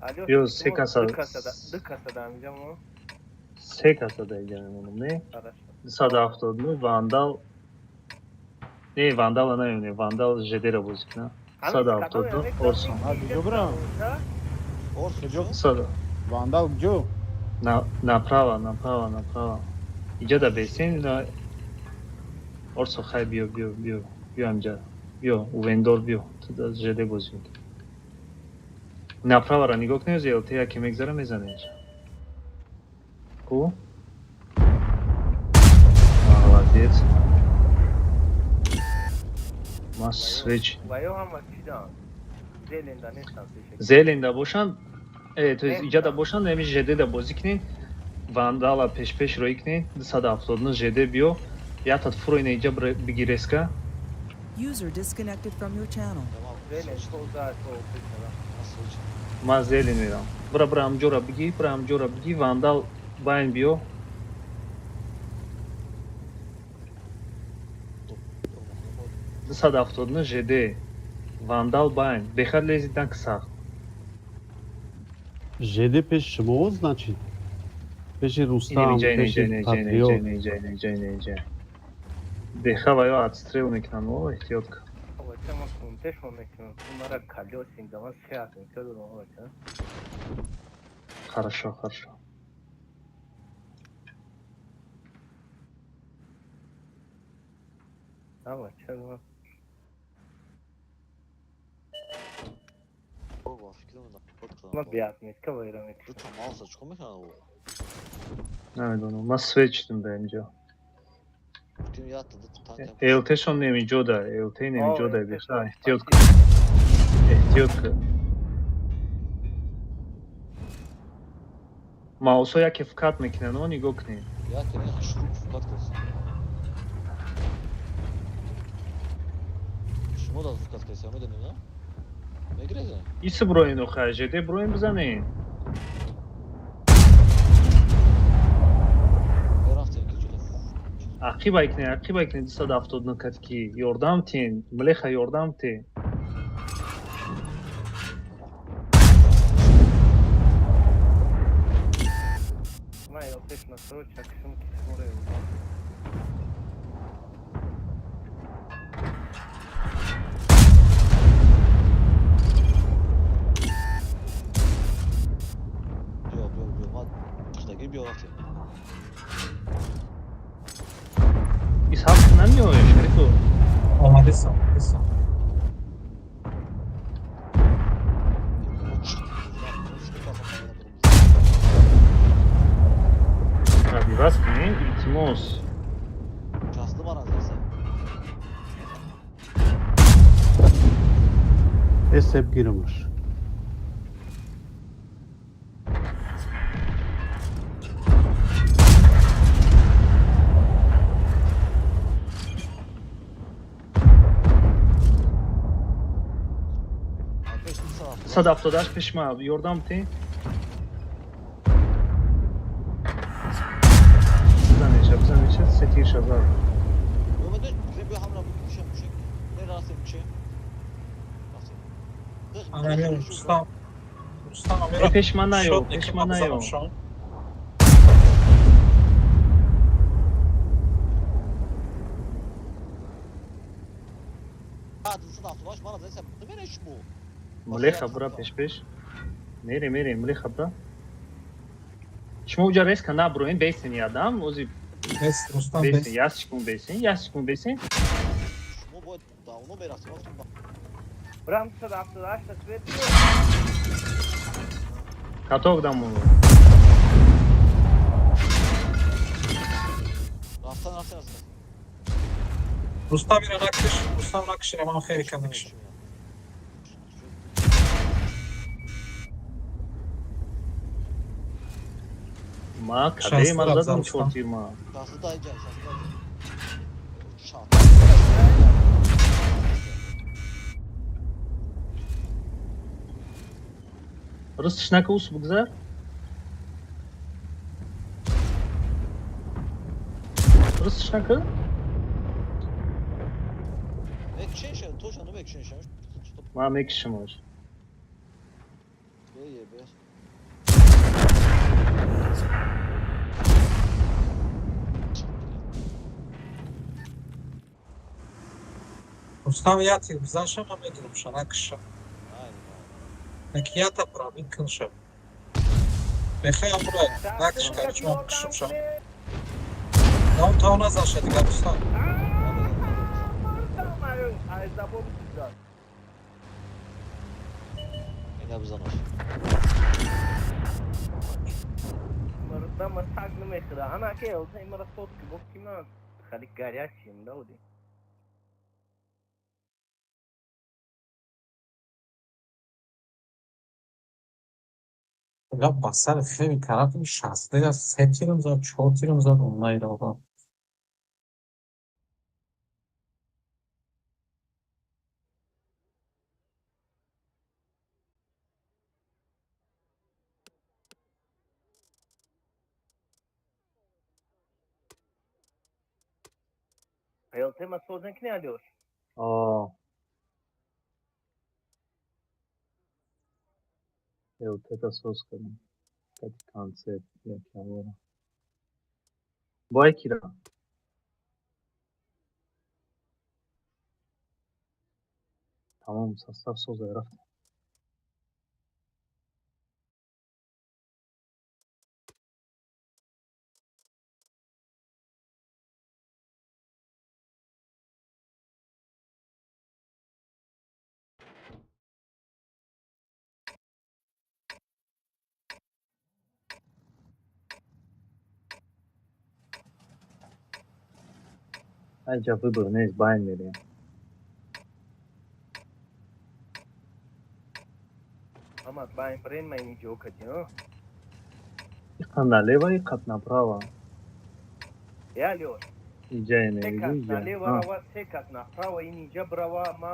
Alo. Yo, se kasada. Dık kasada amcam o. Се касада еган монам, не? Хорошо. 279 Вандал. Не, Вандала намемонем, Вандал жедера бозӣ кунад. 179 Орсон. Орс чӣ? Вандал кҷо? Направо, направо, направо. Иҷа да бесен, Орсо хай биё, биё, биё. Биё амҷа. Биё, увендор биё. Ту да жеде бозӣ мекунӣ. Направора нигоҳ кунед, ЛТ яке мегзара мезанед инҷа. Хуб? Молодец. Ман свеч. Vayo ama çiğdem. Zelenda ne sansı? Зеленда бошанд, то есть иҷа да бошанд, ами жеде да бозӣ кунед. Вандала пеш роӣ кунед. 279 жеде биё. Ятат фуроина иҷа бигиреска. User disconnected from your channel. Tamam. Zelen solda sol kısmına. Nasıl olacak? Ман зелен мерам. Бра амҷора бигӣ, бра амҷора бигӣ. Вандал байн биё. Durma. 279 жеде. Вандал байн. Бехар лезидан сахт. Жеде пеш шумо, значит? Пеши Рустам, Иниҷа, пеши иниҷа, Патриот. иниҷа. Беха ва ё отстрел мекунанд, о эҳтиёт кун. Hocam kunte şu mekan. Bunlara kalıyor şimdi ama şey yapın. Şöyle olma hocam. Хорошо, хорошо. Ama çabuk. بابا فکر من Ama بیاد bayram دو تا ماوس چیکار میکنه او نمیدونم من سویچ به اینجا فکر yattı دو تا تانک التشون نمیجوده التی نمیجوده بیخواه احتیاط کن احتیاط کن ماوسو یکی فکات میکنه نو نگاه کنین ya kendine şurup fakat kılsın شما da fakat kılsın mı dedin ha ne gireceğim ایسی بروین رو خرجه بروین بزنین her hafta geçiyor عقی بایکنه 270 نکت کی یوردام تین ملیخه یوردام تین Ama yok peşme sonra çakışım kesim oraya vurdu. yok ben çıkta gibi bir hafta ایس هفت نمیوه شریفو آماده سام بسام قبیبت کنین التماس Kaslı var azalsa. Es hep girmiş. Arkadaş bir saat. 270 پیش ما یوردام تین بزنیشه ستی شزار Yo ben de bir hamle bu şey. Ne rahatsız bir şey. آره رستم رستم ای پیش من نیو شد پیش که من نیو بزنم شما Adın da baş bana da sen ne iş bu? ملیخه برا پیش میریم ملیخه برا شما اونجا ریس کن نه بروین بیسین یادم اوزی بس رستم بیسین بس یاسچکون بیسین Şunu bu da onu beraber baktım bak. Bram sada after svet. کاتوک دامو Raftan. رستم میره نکش رستم نکش من خیلی کم نکش ما کده شانس ما دارم زدم زرفتم. 420 Şanslı da gel şanslı da gel. Şat. Rus şnaka us bugzar Rus şnaka Ekşen toşanı ekşen. ما میکشم آج Be. رستم یاتی بزنشم من میدونم شو نکشم Aynen. نکیاتا پرام این کنشم بخیام برای نکش کارچ من کشم شم نام تا نزنشه دیگه رستم Ay zabon güzel. Yine bizden var. Marda masaglı mekra. Ana ke olsa imara sot ki bok kima. Khalik garyaşım da odi. یا بسر خیلی طرف این 60 یا 3 تیرم زد 4 تیرم زد اونایی رو آقا Ayol tema sozan ki ne alıyor? آه یو تتا سوز کنم کتی کانسپت یا کامورا بای کیرا تمام سستف سوز رفت айҷа выбор нест, байн мерем. Амат байн брен ма инҷо кадиё. Иқан налева, иқат направо. Я Лёш, Иҷа се мериду, кас иҷа. налево рава, се кас направо, ин инҷа брава, ма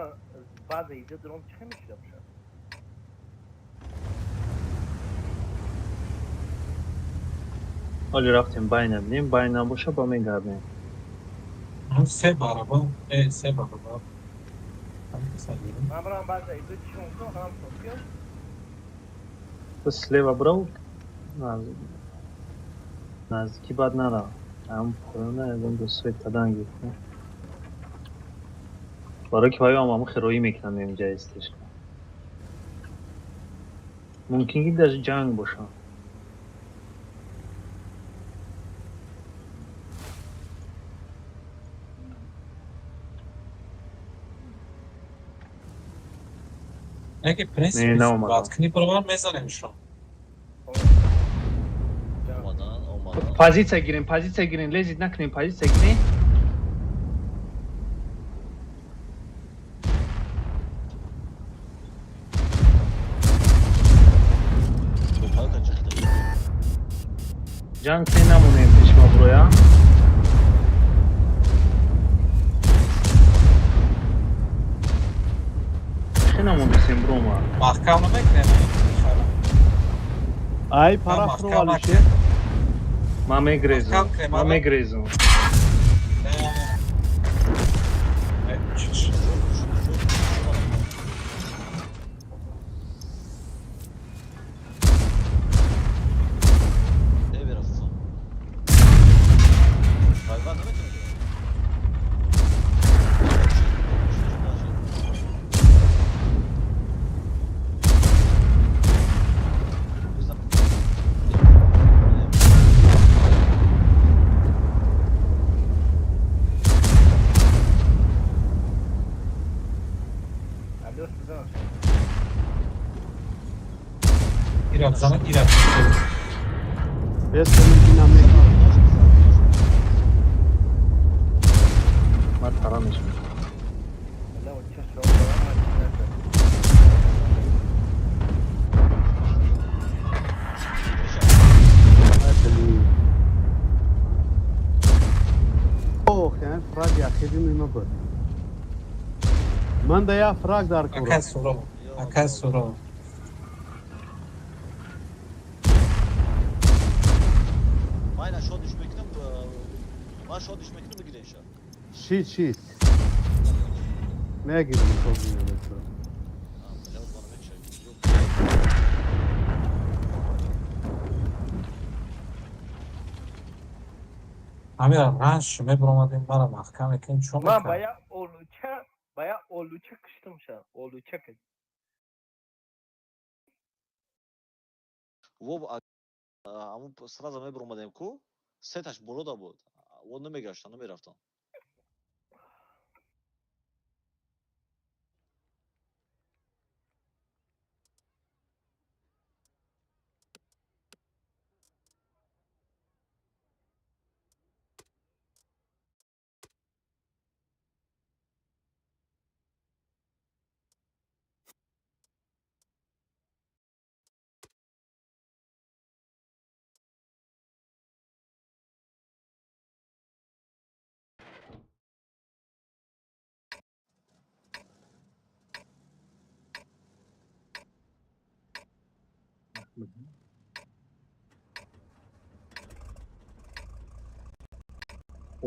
баъда инҷа дуром чӣ мешавад? ҳоли рафтем байна бинем, байн набоша ба мегардем. Ну, 3 баробар. 3 баробар. Ман барам баъда инҷа чӣ то ҳам сотиё. То слева бирав, наздики бад нарав. Ҳам поёна ягон дӯстои тадан гирифтем. барои ки ваё ҳамаму хироӣ мекунам инҷа истешка. Мумкин ки дар ҷанг бошам. اگه پرنسیپ نه، صحبت اومدم. کنی برابر میزنیمشون. Olmadan. Позиция гирин, лезит накунем, позиция гирин. To'plar chiqdi. Ҷанг ке намонем пешма буроя. Ке намонесем бурома. محکم نمیکنه. Ай параф ро Алишер. Ман мегрезам. Макам ке, Ман ман- мегрезам. Ne bir hafta. Hayvan demek mi? Алёш, бизан. ایراد زمان ایراد. Без динамик. Ман тарам мешам. Ала оча шо барам, Ох, ян фраг яхиди мема буд. Ман да я фраг дар кора. اکل سورو. اکل سورو. Aynen şu an düşmekte mi? Ben şu an düşmekte mi gireyim şu an? Şit. Ne girdi sorun yok. Tamam, cevap bana pek şey yok. امیر رنج شما برامدیم مرا محکم کن چون ман میکنم. бая олуча киштим ша. Олуча кид. Во, сразу мы бромадем ку, сеташ болода буд. Он намегаштан, намерафтан.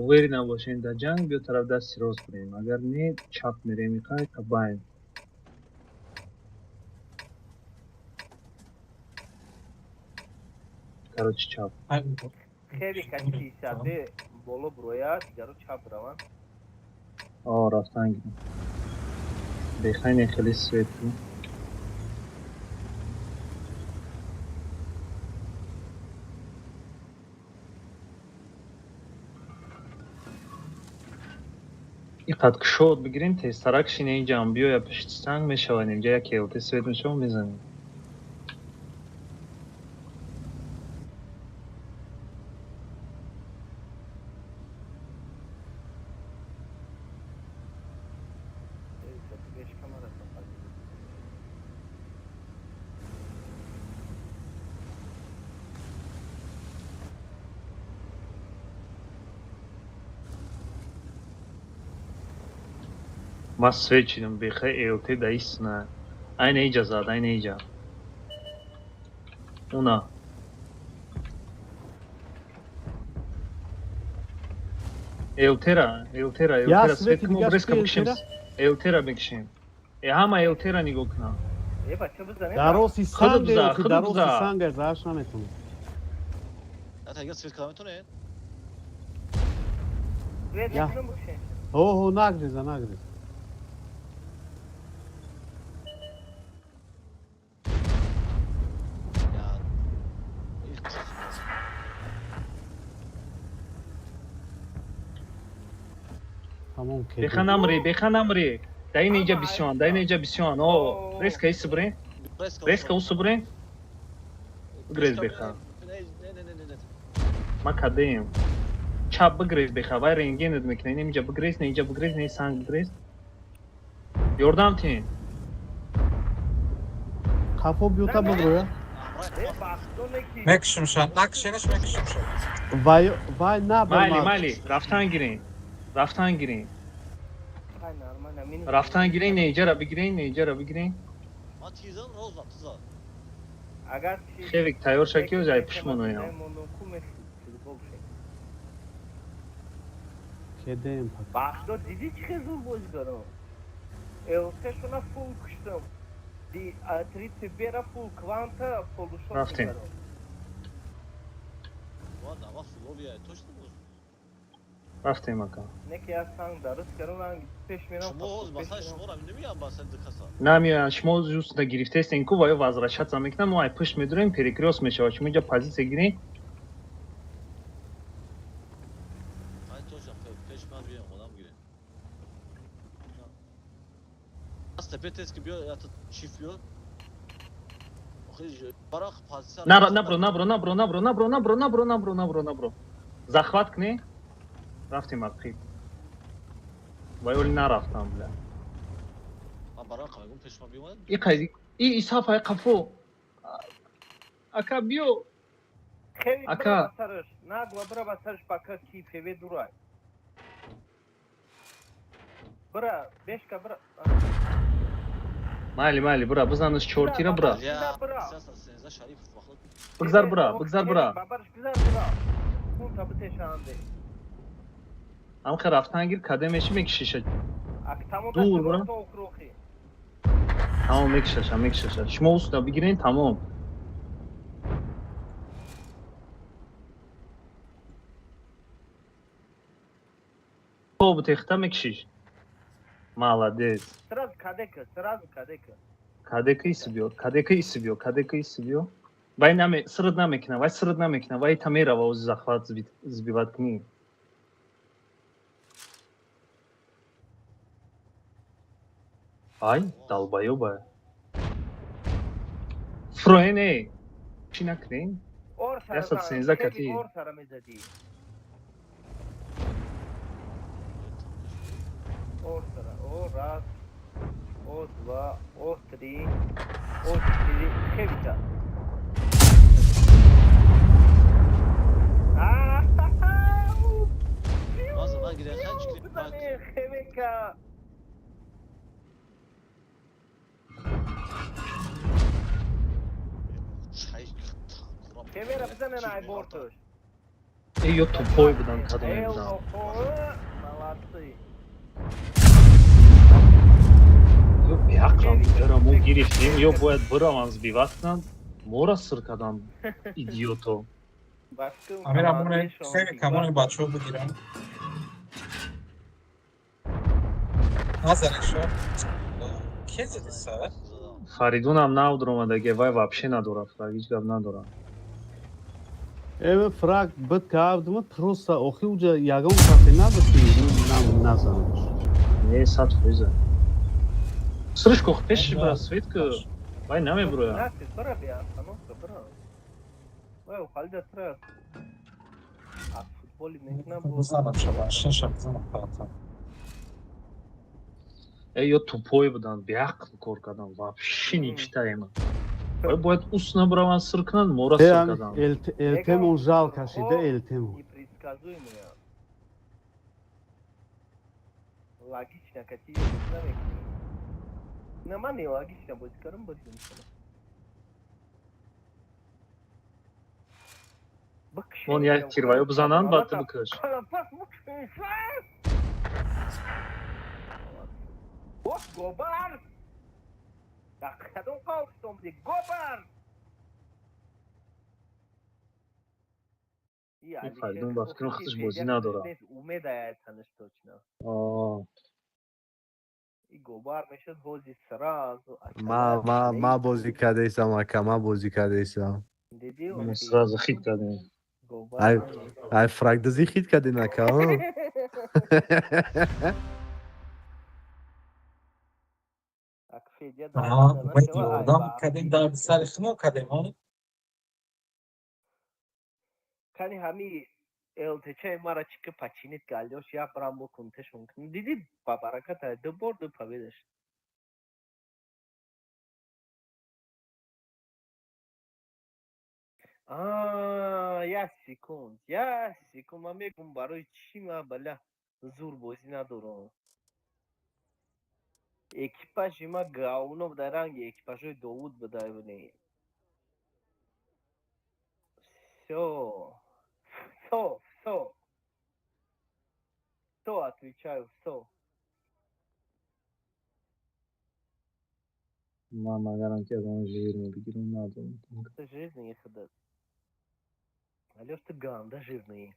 Увери набошем дар ҷанг, биё тараф дасти рост бирем. Агар не, чап мерем иқай та байн. Короче, чап. Хеле качи саде боло буроя, дигаро чап раван. Рафтан гирем. Бехайне хеле свет ку. иқад кушод бигирем, тезтарак шине инҷам биёя пишти санг мешавад. Инҷа як елти свет мешавад мезанем. Ма свечидам беха элте да исна. Айна иҷа зад, айна иҷа. Уна. Элтера светку мо бреска бикшем. Элтера бикшем. Ҳама элтера нигоҳ кунам. بچه بزنه дароси санг бза, охи худ дароси бза. санг зааш наметонам. حتی اگر سویت کلامتونه یا. ҳо нагреза нагреза. یا ilk Тамом кед. Беха намри. Дай иҷа бисён, дай иҷа бисён. О, бреска ис бре. Бреска ус бре. Грез беха. نه Ма кадем. Чап бигрез беха, вай рентгенет мекунем. Иҷа бигрез, не иҷа бигрез, не санг бигрез. Ёрдам тин. Қафо биёта бигӯя. Мекшимшон, накшиниш мекшимшон. Вай набар. Майли, рафтан гирин. Рафтан гирин, не иҷара бигирин. ما تیزن روز var tızar اگر Хевик тайёр шакиё зай пишмоноям. Кедем. Baxdo dedi ki zor bozgaro. Elte şuna full kuştum. Di 31 full kvanta poluşo. Rafting. bu arada ama Slovya точно bu Рафтем ака. Ne ki yasan darız karılan peşmenen. şmoz basay şmora bilmiyorum ben sen dıkasa Намия шумо зуста гирифтестен ку вай возвращаться мекунам, мо ай пушт медурем, перекрёст мешавад. Шумо иҷа позиция гирем. hay точно peşman bir adam gibi az tepe test gibi ya tut çiftliyor barak pozisyon Набро. Захват кне. Рафтем ақиб. Вай оли нарафтам бля. barak kamegum peşman bir adam И қайди. И исафай қафо. Ака биё. Aka. Nagla bra basarış bakar çift ve duray. Bra 5 kabra. Майли, бра, бизанаш чортира бра. ya sen sen şarif vakit Бигзар бра. Babarış güzel bra. Bu tabi teşandı. Амха рафтан гир кадемеши мекишиша. Aktamı Dur, bra. okruhi. Тамом мекишаша. Шумо уста бигирен тамом. Хоб техта мекишиш. Молодец. Sırası kadeka. Кадека исибиё. Вай сырд намекина, вай тамерава ози захват збиват кни. Ай, долбоёба. Фроене. Чӣ накунем? Orta. 113 kati. Orta mezadi. Orta. O raz. O dva. O tri. O četiri. Kevita. nasıl lan giren sen çıkıyor bak Kevika. çay Kevera bize ne nay bortoş. Ё тупой будан кадоме будан. Молодцы. Ё беақлам бера мо гирифтем, ё бояд биравам збиват кунам. Мора сиркадам идиото. Başka Амир амуне севи камони бачо бигирам. Назаришо. Кезеди сава? Фаридунам навдромадаге вай вообще надорад, ҳеҷ гап надорад. Эве фраг бит кардим, просто охи уҷа ягон кафе набуди, назанам. Не 100%. Срышко пеш бра светка. Вай намеброя. Nasıl? Bıra bir ya. Tamam da bıra. Vay o halde sıra. Futbolu ne bu? Знам чава, шиншам знам патам. Ё тупой будан, беақл кор кардам, вообще не читаема. Вай бояд ус набраван сиркунад, мора сиркадам. Элтемон жал кашида, элтемон. Непредсказуемый. Логично накати на веки. На мане логично будет скорым быть. Вон я тирваю бзанан, бад ты быкаш. О, Гобар! Так, я думал, что он где Гобар! Хайдун бафкирон хаташ бозӣ надорам. Умедается точно. И Гобар мешет бозӣ сразу. ма бозӣ кардаисам ака, ма бозӣ кардаисам. Диди, Мо сразу хит кардем. ай фрагдазӣ хит кардин ака. Умед ёрдам кардем дар сари шумо кардем. Кани ҳами элтечаи мара чика починит галёш я брам букунтеш мумкин. Диди ба бараката ду бор ду победаш. Я секунд. Ман мегум барои чӣ ман баля зур бозӣ надорам. Экипажи ма говно дар ранги экипажои Довуд будай бинӣ. Всё, отвечаю, всё. Ман магарам ки азан жирни бигирам надорам. Ты жирный ходат. Алёш, ты ганда жирный.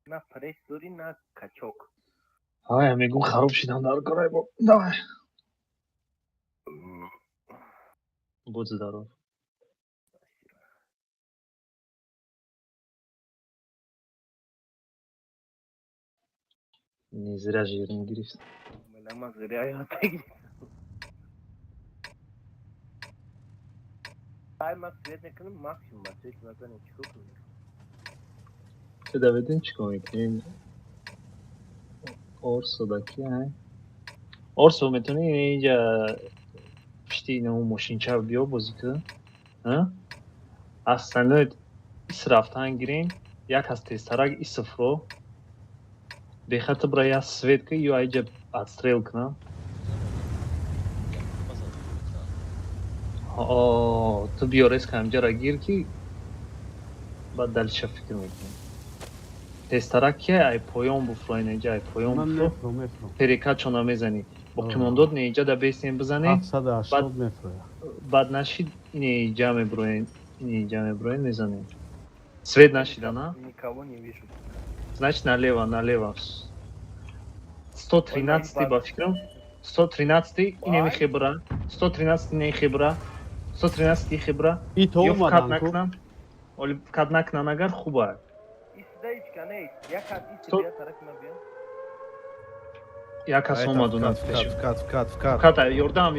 На пресс дори, на качок. Ай, мегум хароб шидам дар корай бо. Давай. Будь здоров. Не зря жирни гирифт. Ман зря я так. Таймер свет накинем максимум, а свет назад ничего не. Ты давидин чӣ кор мекунем? Орсо да ки ай? Орсо метавонӣ инҷа пишти инаму мошинча биё бозӣ кун? Аз самиёд ис рафтан гирем, як аз тезтарак исфро бехата бира я свет ки ё айҷа отстрел кунам. Ту биё резка ҳамҷара гир ки баъд далиша фикр мекунем. Тезтарак ки ай поён буфро инҷа ай поён буфро перекачона мезанӣ. Бо қимондод неҷа да бестем бизанем. 780 метр. Баъд нашид инеҷа меброем мезанем. Свет нашида, на? Никого не вижу. Значит, налево. 113 ба фикрам. 113 инеми хебра. 113 инеми хебра. 113 хебра. И то ё фикат омадан ку. накунам. Оли фикат накунам агар хуб аст. Исдаичка не. Я как исдая тарак мабиям. Як кас омаду на фикат. фикат ёрдам.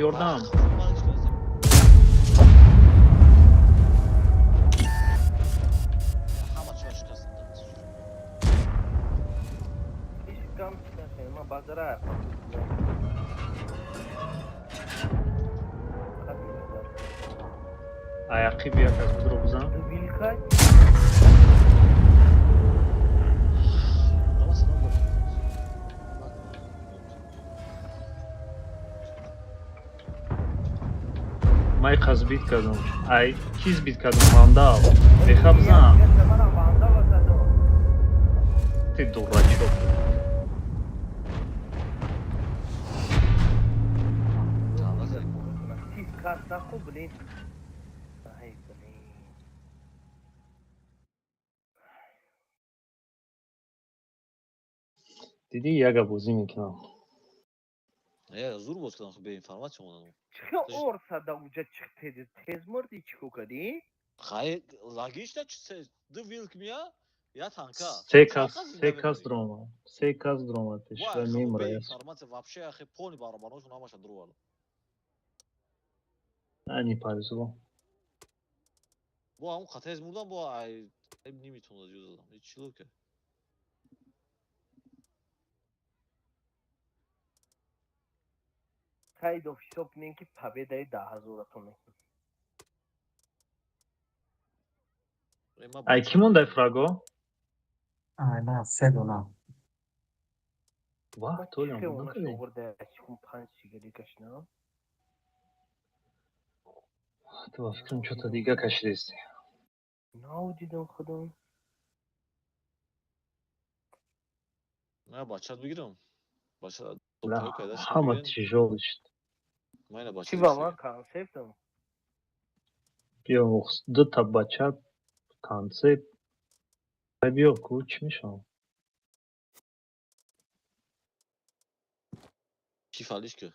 Ҳама чиро шикаст дад. Ишкам чикасе, ма базара. Аяқиб як аз будро бизан. Вилка. Май қаз бит кардам. Ай, чиз бит кардам, вандал. Беха бизан. Ты дурачок. Картаху, блин. Ай, блин. Диди яга бозӣ мекунам. Я зур боз кардам, хуб информация монадам. Чиқа орсада уҷа чиқтеди тез мурди чико кади? Хай, логично чи ду вилк мия, я танка. Се кас дрома пешра мемра. Информация вообще ахи полный барабанош намаша друвала. Не повезло. Бо ҳамун қатез мурдам бо ай неметавонад ё задам. Чӣ лука? Хайдов ҳисоб кунем ки победаи 10,000-атон мекунем. Ай ки мондай фраго? Ай на 3 дона. Vah ما Toля چه bu ne ona kadar? şoğurda çıkın panç sigari kaşına. تو فکرم چه تا دیگه کشیدیستی. Ne ucudun خودم؟ من بچت بگیرم بچت لا توپ پیدا شد همه بگیرین تیجال işte. من اینو بچت چی با گرفتم ما کانسپتم؟ بیا دو تا بچت کانسپت بیا کوچ میشم. کی فعلیش که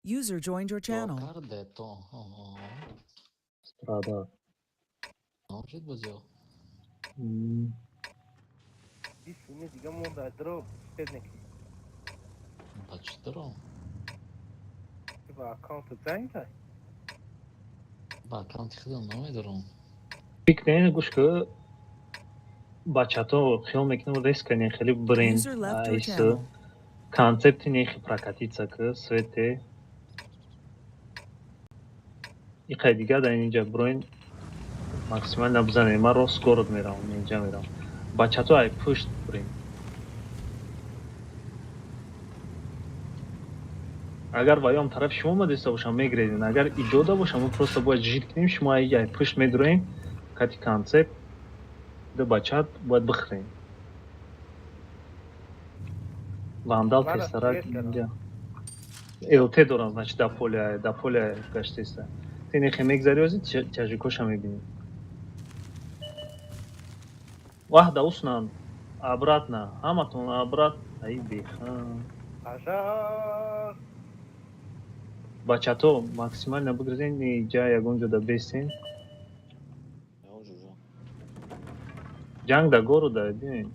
User joined your channel. کرده تو Strada. نامشد بازیو Bir sene دیگه منتظر بدنه کی بچه دارم با اکانت زنگ زد با اکانتی خودم نمیدارم فکر نه گوش که بچت ها خیال میکنم ریسک کنی خیلی برین User left your ایسا channel. کانسپتی نیخی پراکتیڅه که سویته این دیگه در اینجا بروین ماکسیمال نبزنه من راست گرد میرم اینجا میرم بچت ها ای پشت برین اگر وایام طرف شما مدرسه باشم میگریدین اگر ایجاده باشم ما پروستا باید جیت کنیم شما ای پشت میدروین کتی کانسپت ده بچت باید بخرین Vandal Valla testarak süret اینجا ایوته دارم значит до поля گشتیسته تینی خیمه گذاری تجرکوش هم میبینی واحدة اصلا обратно همتون обратно ای بیخان عجب بچه‌ها ماکسیمال نبگذارین اینجا یگونجا دا بیستین جنگ دا گورو دا ببین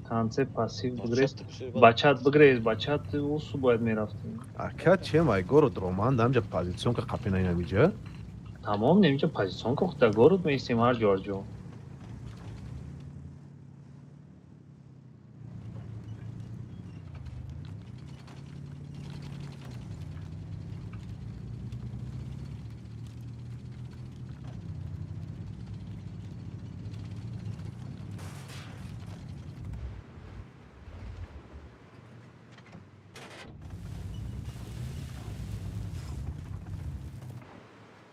کانسپت پاسیو بگیرید بچت بگیرید بچت اوسو باید میرفتیم Ака чем ай город Роман дамжа позиционка қапина инамиҷа? تمام نمیشه پوزیشن که خود گورد میستیم هر جا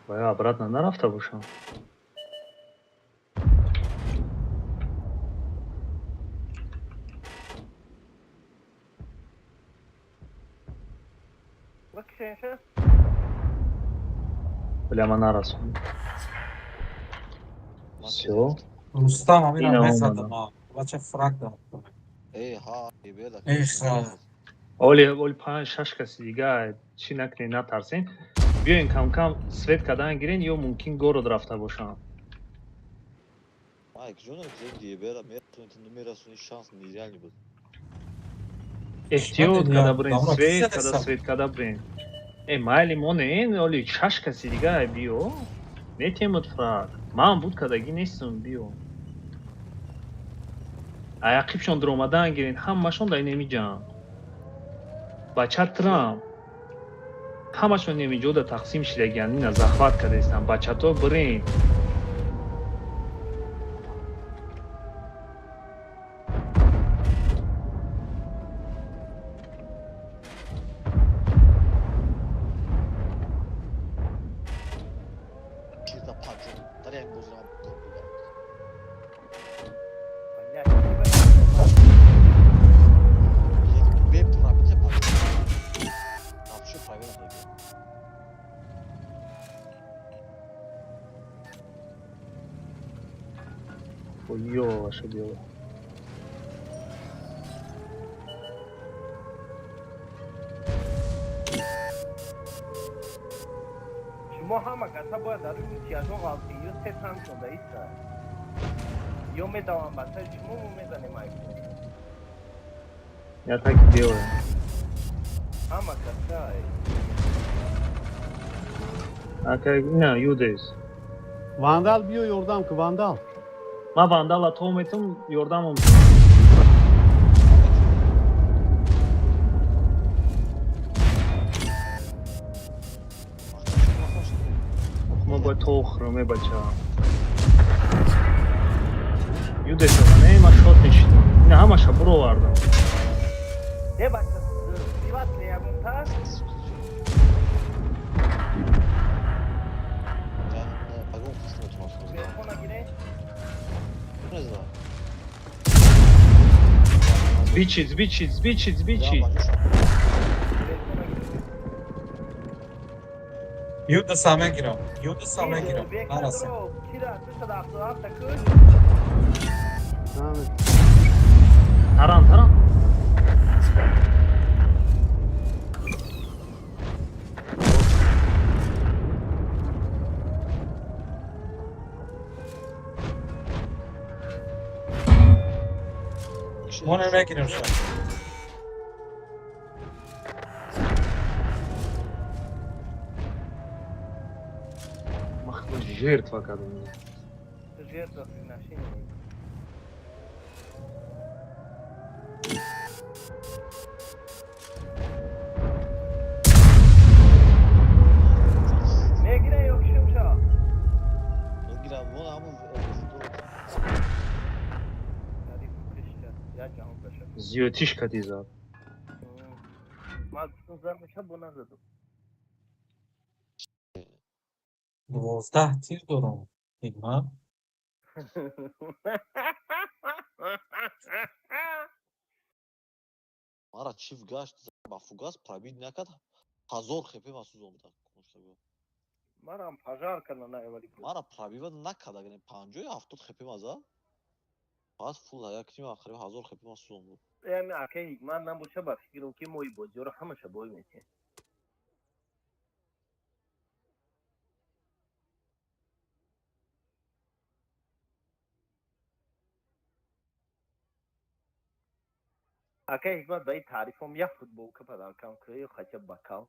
باید обратно نرفته باشم بکشنشه ولی من نرسون все روستم همین اینم هم اومدم. نزدم بچه فرق دارم ای ها ای بیدا ای خواه اولی 5-6 کسی دیگه چی نکنین نترسین بیاین کم کم سویت کردن گیرین یا ممکن گورد رفته باشم Майк, жена, где Бера, Мерасуни шанс нереальный был. احتیاط دیگه؟ کده برین دامرا سویت کسی کده هستم. سویت کده برین ای مایلی مونه این اولی 6 کسی دیگه بیو نتیمت فرق من بود کدگی نیستم بیو عقیبشون در اومدن گیرین همشون در نمیجان بچت ترام همشون نمیجا در تقسیم شدگن این از اخوات کده ایستن بچت ها برین Чисто паджу. Таряем бузрам. Беб трапите паджу. Вообще проверил. Ой, ваше дело. شما هم اگر باید در این امتیازها قابلی یا ست هم شده ایسته یا میدوام بسر شما مو میزنی مایکون Я так и делаю. هم اگر А как не юдес. Vandal biyo yordam ki Vandal. Ma vandala tometum yordamım. Ой, тохраме бача. Юдешава, не, ма шот нишидам. Ина ҳамаша буровардам. Де бача, приват ли ягунтар? Я пойду посмотрю, что сделать. Телефона гире? Не знаю. Збичит, збичит, збичит, Я збичит. бачу, что Телефона гире. Юда саме гирам. Юда саме гирам. Нарасе. Кира, ты сюда, сюда, такой. Таран, таран. Моне мегирам ша. Махну жертва кадым. Жертва приношения. Ne gire yok şimşa. Girem bu ama Hadi kışta. Ya canım taşı. Зиётиш кадизад. Mazlum zarmışa buna zadım. 12 тир дорам. Игма. мара чиф гашт ба фугас пробить накард 1000 хп ма сузом так конштаб. Maram pajarkana nayvali. мара пробива накард агар 50-70 хп ма зад. Баъд фул якним ахири 1000 хп ма сузом. Yani akay man nam boşa bak. Fikir ki moy bozuyor. Hamışa boy meti. Akay hikmat dayı tarifim ya futbol kapadar kam kıyı kaça bakal.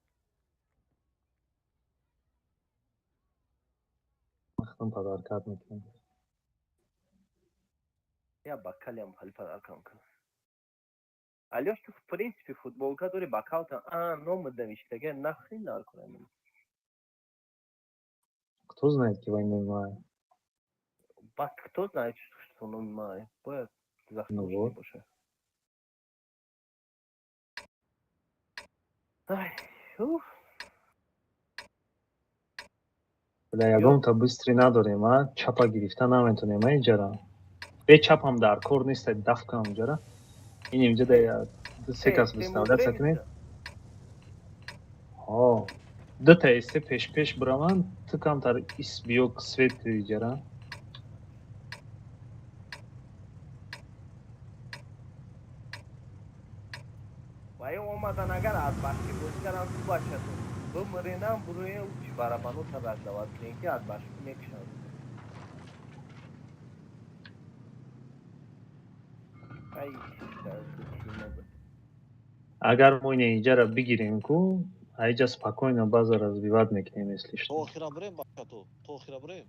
Махнам падаркат мекунам. Я бакалям хальпадар kam kıyı. Алёш, ты в принципе футбол, который бакал-то, номер давишь-то, нахрена аркурамин. Кто знает, кива не знаю. Бак, кто знает, что он має? Бо заслужений вот. боже. Ай, ух. Бля, ягон та быстри надорем, а? Чапа гирифта наметонем, а инҷара? Чапам дар кор нест, дафкам инҷара? Ин инҷа я секас выставляться кунем. Дута эсте пеш бираман, тикам тар ис биёк свет инҷара. Vay olmadan agar az başka gözler su başladı. Bu mırınan buraya uç barabanı tabakla var. Çünkü az başka ne kışan. Ay işte sıçrayım. Агар мо ин инҷара бигирем ку, айҷа спокойно база развивать мекунем, если То что. охира брем бача то охира брем.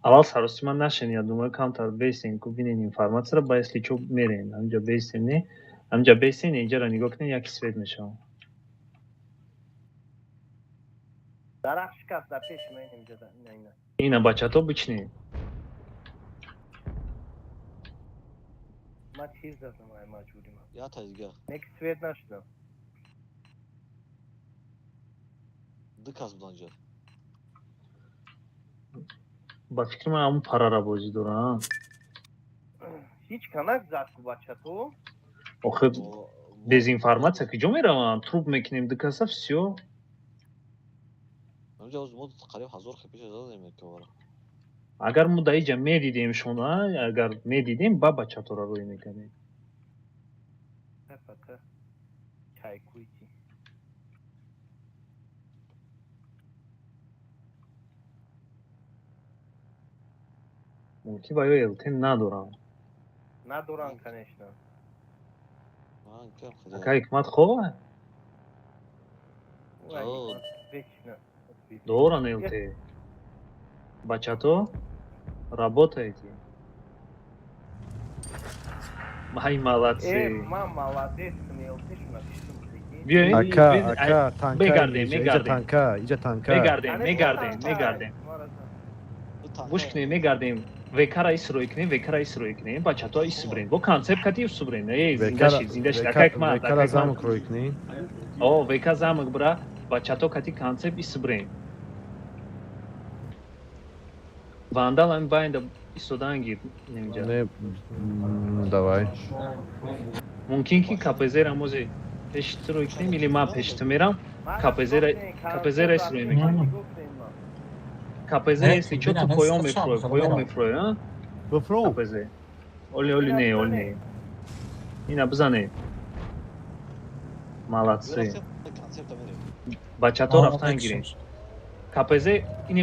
Аввал сарости ман нашен, я думаю, камтар бесен ку бинен информацияро, ба если чо мерен. Амҷа бесен не. Амҷа бесен инҷара нигоҳ кунем, яки свет мешавам. Darak şikastlar peşmeyin imcadan. İnan. Ина бачато бичнем. Ma çiz zaten ay macuri ma. Я тайга. Ne ki svet naşdı. Дикас буданҷа. Ба фикри ман ҳамун парара бозӣ дорам. Hiç kanak zat ku bachato. Охе дезинформация куҷо меравам? Труп мекунем дикаса всё. Амҷа мо қариб 1000 хп задем мекавара. Агар мо да иҷа медидем шуна, агар медидем ба бачатора рӯй мекардем. Hepaka. Çay kuyucu. Ки ба ё элтен надорам. Na duran конечно. Ман кам Ака ҳикмат хоҳ? Vay, Oo. Вечно. Доран элте. Бачато работаете? Ай, молодцы. Ма молодец, смел ты шна, что ты. بیاین Aka, tanka. بگردیم، اینجا بگردیم. tanka, اینجا tanka. گوش کنید میگردیم وکرا ایس روی کنیم بچه‌ها ایس برین با کانسپت کتی سوبرین ای زنده شید اکاک ما Vekara zamok roikni. او وکا زامک برا بچه‌ها کتی کانسپت ایس برین Vandal هم باید ایستادن گیر نمی‌جا Ne, давай. ممکن که کپزر اموزی پشت روی کنیم میلی ما پشت میرم کپزر ایس روی میکنیم کپزر ایس چون تو پایان میفروی ها بفرو کپزر اولی نه اینا بزنه مالاتسی بچه تو رفتن گیریم کپزر اینه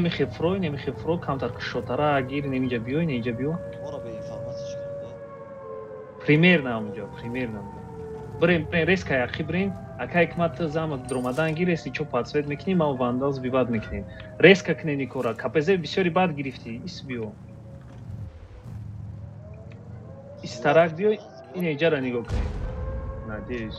میخفرو کمتر کشوتره گیر نمیجا بیو پریمیر نامجا بریم ریسک یاخی بریم اکا حکمت زامک درمادان گیرسی چو پادسوید میکنیم او واندالز بیباد میکنیم ریسک کنی نیکورا کپزر بسیاری باد گرفتی ایس بیو استراک بیو این ایجا را نگاه کنیم نه دیش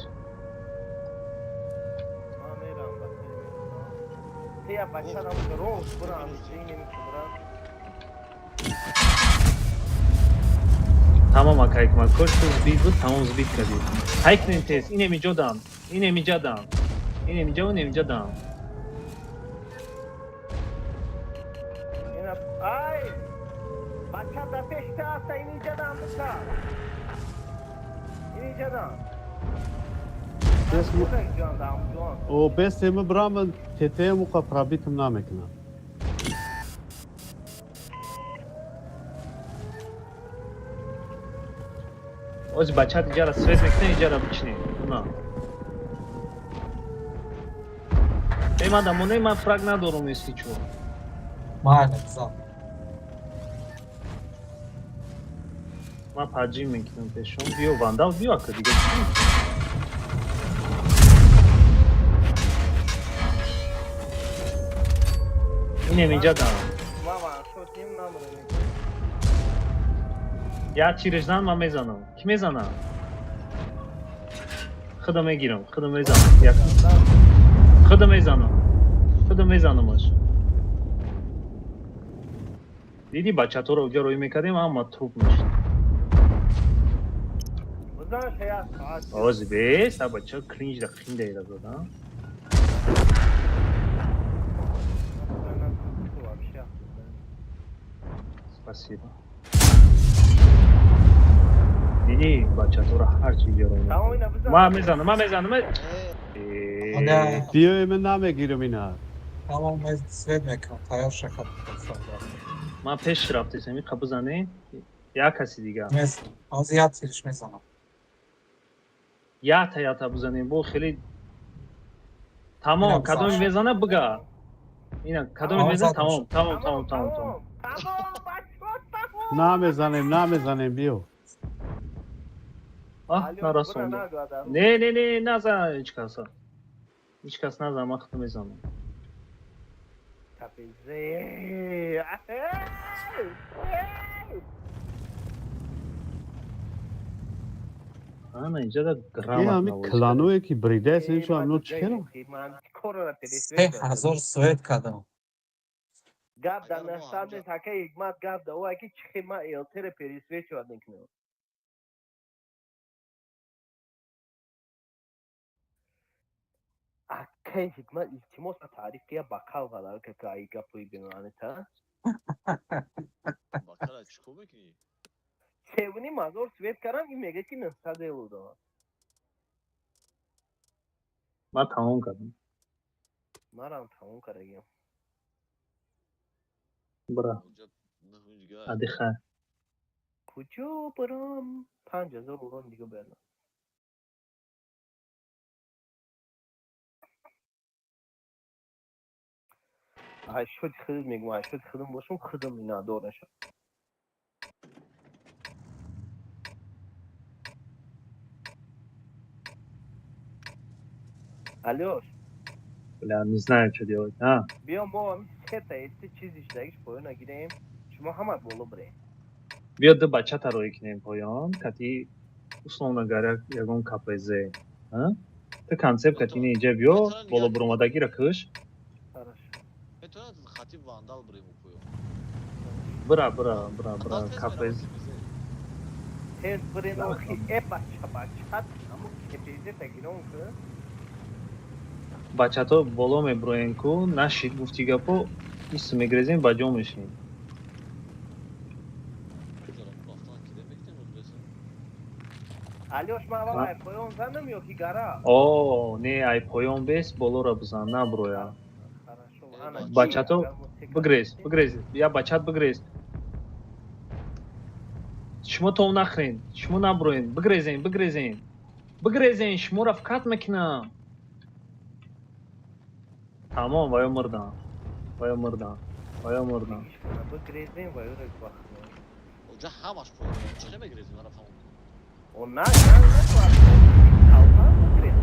تمام اکا حکمت کش تو زبید بود تمام زبید کردید حکم تیز این امیجا دام این امیجا و نمیجا دام Ay! Bacca da festa sta iniziando bıçak. İniziando. او بس هم برام تته مو قرابیتم نمیکنم اوز بچه اینجا را سوید میکنه اینجا را بچینی اونا من فرق ندارم ایستی چو Maalesef. من پرجی میکنم پیشون بیو واندال بیو اکا دیگه اینم اینجا دارم یا چیرجدان من میزنم کی میزنم خدا میگیرم خدا میزنم خدا میزنمش دیدی بچه تو رو اونجا روی میکردیم اما تروپ میشد آز بیست ها بچه کرینج را خینده ایره دادم спасибо دیدی بچه تو را هر چی روی میکردیم من میزنم دیو من نمیگیرم اینا Tamam ben svet mekan. Tayar şaka. من پیش رفتی سمی قبو زنه یا کسی دیگه Az yat gelişme zaman. یا تا بزنیم بو خیلی تمام کدوم میزنه بگا اینا کدوم میزنه تمام نمیزنیم بیو نرسون نه نزن هیچ کس نزن من خودم میزنم اینجا دا این همی کلانوی که بریده است اینشو هم چیه 3000 Svet kadın. Gab da na sadece taka hikmat gab da o aki çıkma eltere perisveç var dinkno. Akay hikmat iltimos tarif kiya bakal var ki kai kapıyı binane ta. Bakala çıkıyor mu ki? Sevini mazor svet karam ki mege ki nasta de oldu. من تمام کردم Maram tamam karagim. برا عادی خیر Kucu param 5000 ulan diye ben. Ay şut kızım megma şut kızım boşum kızım ina doğru şu. Alo. بله не знаю что делать Biyo mo seta etti çiz işleyiş boyuna gireyim. Şuma hamad bolu bre. بیا دو بچه تا روی کنیم پایان کتی условно говоря ягон КПЗ Ты концепт не иджа биё, боло бурмадагира кыш. Хорошо. метавонад хати вандал бурем укуё. Бра, капез. Tez breno ki e bachchat amu kepeze tagiron ki Бачато боло меброен ку нашид гуфти гапо ис мегрезен баҷо мешин. Кузарам рафтан ки демектем мудресен. Alyosh mava poyon zanım yok ki gara. О, не ай поён бес болора бизан, на броя. Хорошо. Ana Бачато бигрез. Я бачат бигрез. Шумо то нахрен, шумо наброен, бигрезен. Бигрезен, шуморо фикат мекунам. Тамом, ваё мурдам. Bu grezin var öyle bak. Oca ҳамаш поён. Чӣ мегирезӣ ман рафтам. Ona ya ne var? Alma bu grez.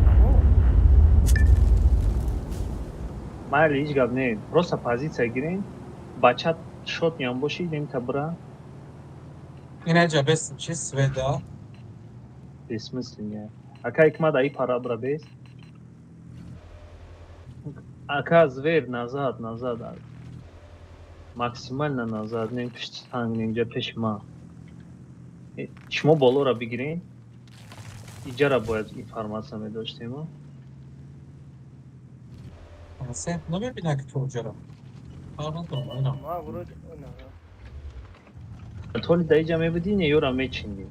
Майли ҳеҷ гап не. Просто позиция гирен. Бачат шот ям боши, нем табра. Inece besin çi Sveda. Бессмысленно. Ака икмад аи парабра бес. Ака звер назад. Максимально назад, нем пишти танг, немҷа пеши ман. Шумо болора бигирен. Иҷара бояд информация медоштем. Sen ne mi binek tuğcara? Anladım oyna. Ma vurur ona. Толи да иҷа мебудӣ, не ёра мечиндӣ.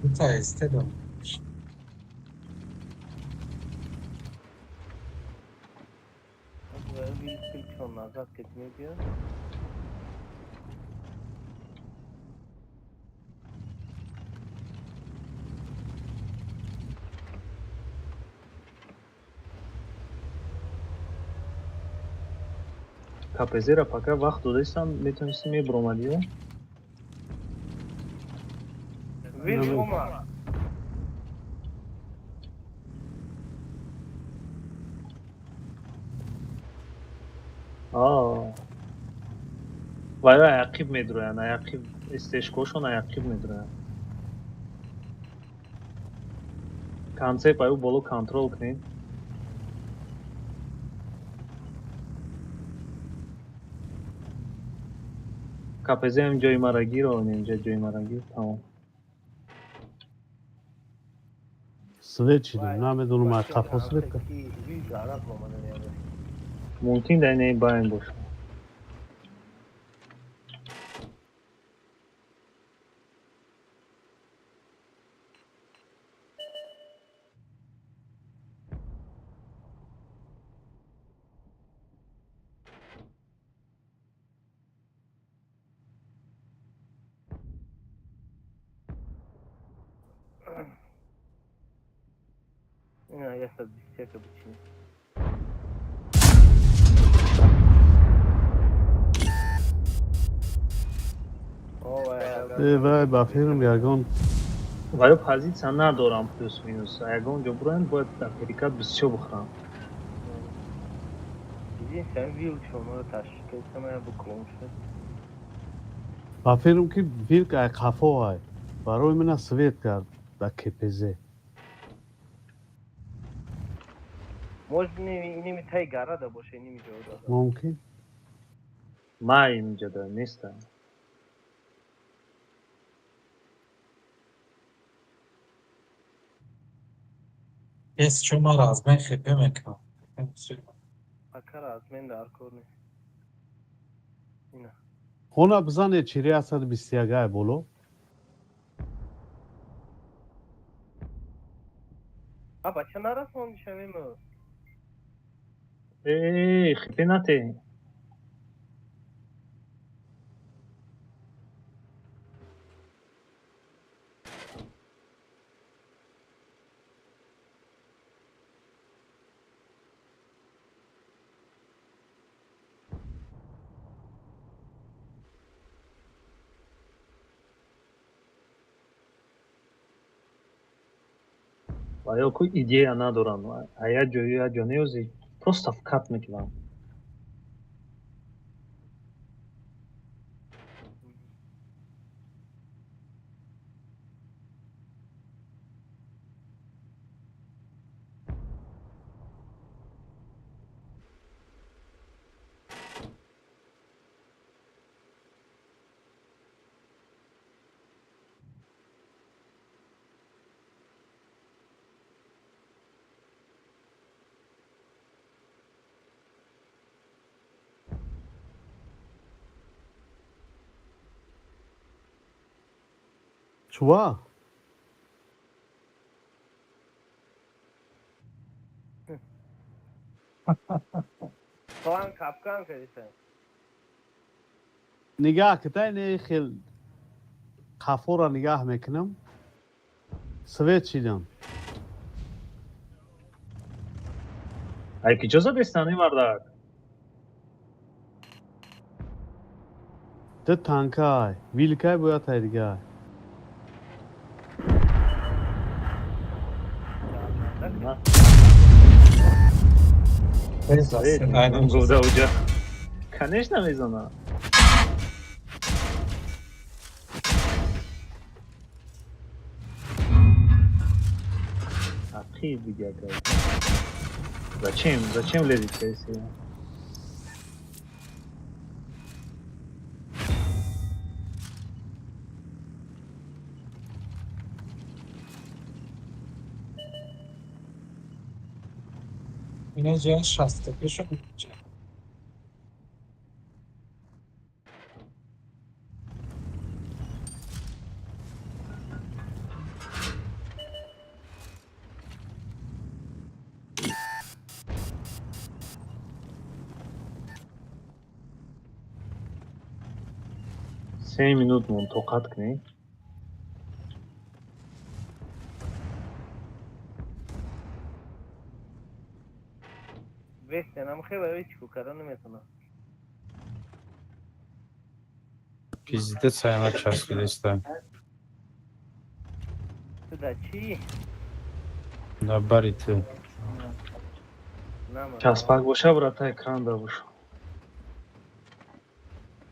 Bir tane istedim. Bu bir ilk onlardan gitmiyor diyor. КПЗ-ро пока вақт додастам, метавонистӣ мебуромадӣ. Vilma. Вай аяқиб медуроянд, аяқиб истешкошон аяқиб медуроянд. Концепт аю боло контрол кунед. КПЗ ҳам ҷои мара гиро, инҷа ҷои мара гир, тамом. Свет чидим, намедонам аз қафосрет. Мумкин дар ин байн бошад. Я сейчас бисека почему. вай ба филм ягон ваё позитсия надорам плюс минус. Ягон ҷо буроянд бояд дар ҳаракат бисёр бихӯрам. Sen vil şunu taşık etmeye bu konuşur. ба филм ки вилк ай қафо ай барои мана свет кард ба КПЗ. Может ними тай гара да боше ними ҷода. Мумкин. Май инҷода нестам. Yes şuma raz ben xepe mekna. Akar az men dar korne. Ина. Ona bizane 421 ай боло. Бача нарасон шавем. Хипенате. Ва ку идея надорам. Ая ҷо неёзи просто фикат мекунам. چوا تو هم کپکن کردیسن نگاه کتای خیل قفو را نگاه میکنم سویت چیدم Ay ki çöze bestane varlar. ده تانکای ویلکای باید تایدگاه Bez Evet, zaten. Aynen. Goda Hoca. Конечно, mezona. Akıl bir gerçek. Зачем лезете, если... Yine Cihan Şahstepe şu Cihan. Sen minut mu tokat ne? وستن هم خیلی برای چیکو کردن نمیتونم Пиздец, она час перестань. تو در چی؟ Да, бари ты. نه من Çaspak boşa bırak ekran da boş.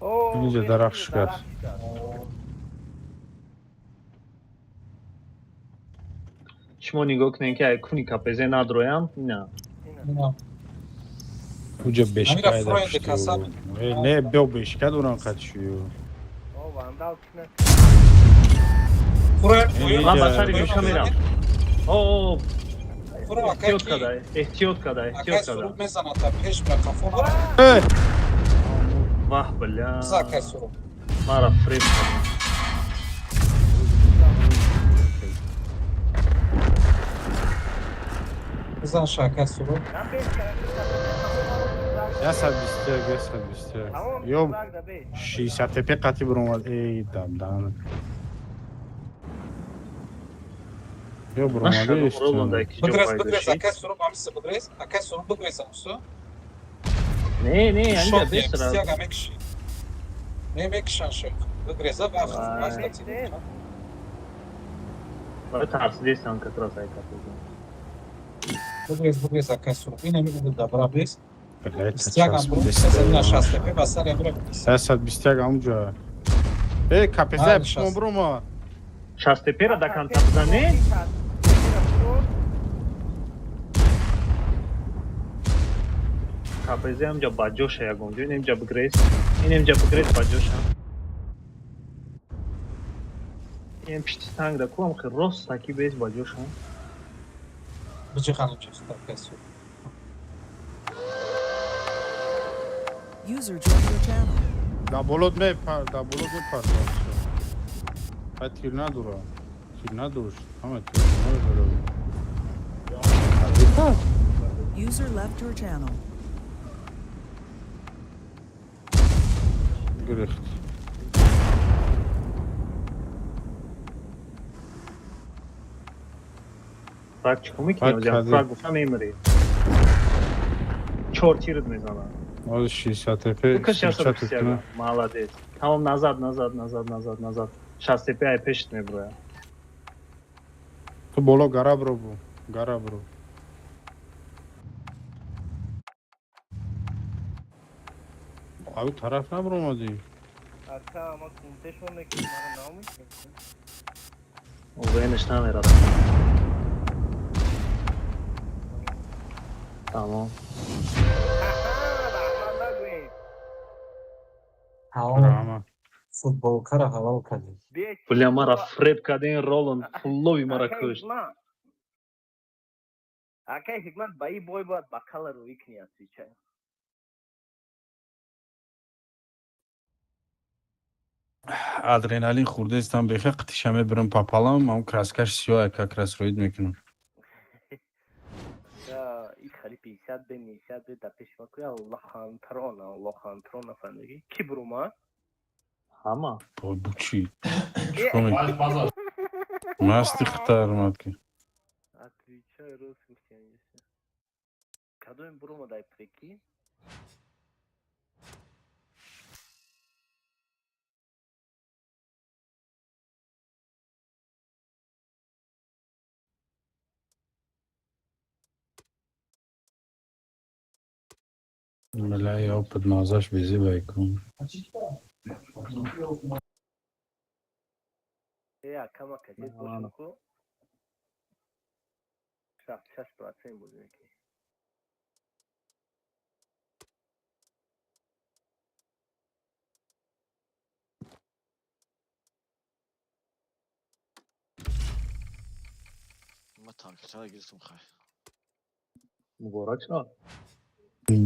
اوه اینجا وست درخش کرد. درخش کرد شما نگاه کنین که کنی کپزه ندرویم نه. اینه Yine. Uđa Amira beškaj da Freund de što... kasap. Ne, beo beškaj duran kad ću... اوه واندال چنه Buraya Lan Ya, başarı göçemiyorum. Oo, Buraya ihtiyot kaki. kadar, ihtiyot kadar, Akay ihtiyot kadar. surup mezana ta peş me kafona. Vah bela. Kıza akay surup. Mara frip. Kızan şakay surup. من بیش کردم Ja sad bisteg. تمام Jo, برگ ده بیش 60 tepe qati buromad. Ey, damdan. Jo, Naşa buromadi işte. rolundaki Bıgres çok bıgres faydalı. akay surup amisi bıgres. Akay surup bıgres amisi. Ne Şok anca diye 5 lira. pisiyaga mekşi. Ne mekşan şok. Bıgresa ve Vay. afsın. Böyle tersi değil sen katıra say kapıda. Bıgres akay surup. Yine mi bu da brabes. Блять, Pisiyaga час bu. Sezemina bisteg. şastepe basar ya bırak. Ja sad bisteg amca. Ey, kapeze Hadi pişmo şas. buroma. Şastepera da kan kapıda ne? Kapıza amca bacoşa ya gonca. Nemca bıgres. Nemca bıgres bacoşa. Em pişti tang da kuam ki ros taki bez bacoşa. Bıcı hanım çıktı akay surup. User joined your channel. Da bolod me par. Ha tir nadura. Tir naduruş. Ama tir naduruş. User left your channel. Gericht. Frag çıkımı ki Bak hocam. hadi. Frag ufam emri. Çor çirid mezana. O 60 tepe. Bu kış yaşadık 60 siyaga. Malades. Tamam nazad. Şastepe ay peşitme buraya. To bolo gara bro bu. Gara bro. Abi taraf ne buramadı? اکا اما کنته شونه که من نامی کنته O beğenişten ver adam. Tamam. Ha Ama. futbol kara hava kadın. Bля, mara frep kadın rolun fullovi mara kuş. اکا حکمت با ای بوی باید با کلر رو ایکنی هستی چه адреналин хурдестам бехе қитишаме бирам папалам ам краскаш сиёе как раз роид мекунам. Да, и хали 50 бе 50 бе да пеш макуя лохантрона фанеги ки брума ҳама Бой бучи. Чикор мекунам? Масти хитар матки. отвечай русский кадоим брума дай преки Бля, я опыт назаш вези байкун. акама кадет бошунку 66% бузеки Ма танкчара гирсум хай. муборак шод.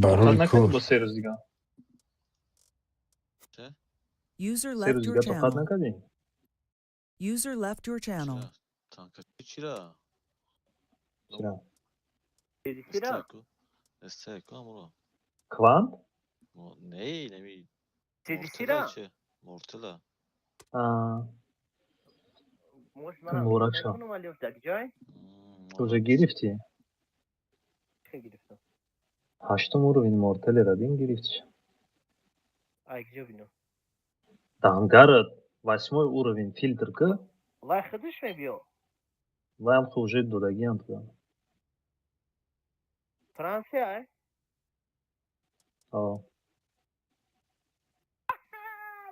Барои Тоқат кор. накардӣ бо 3 рӯз дига? User 3 left рӯз your дига тоқат channel. накардӣ? User left your channel. Чира? Танка чира? Чира? дедисира Эстеку амуро. Квант? Не, неми. дедисира Че? Мортела. мош мана Муборак шод. мекунам али дар ҷой Уже гирифтӣ? чӣ гирифтам 8 уровень мортелера дин гирифтӣ. айҷо бинам Дангарат 8 уровень фильтрка. лай худаш мебиё Ваям хо уже додагиам туда. франсия ай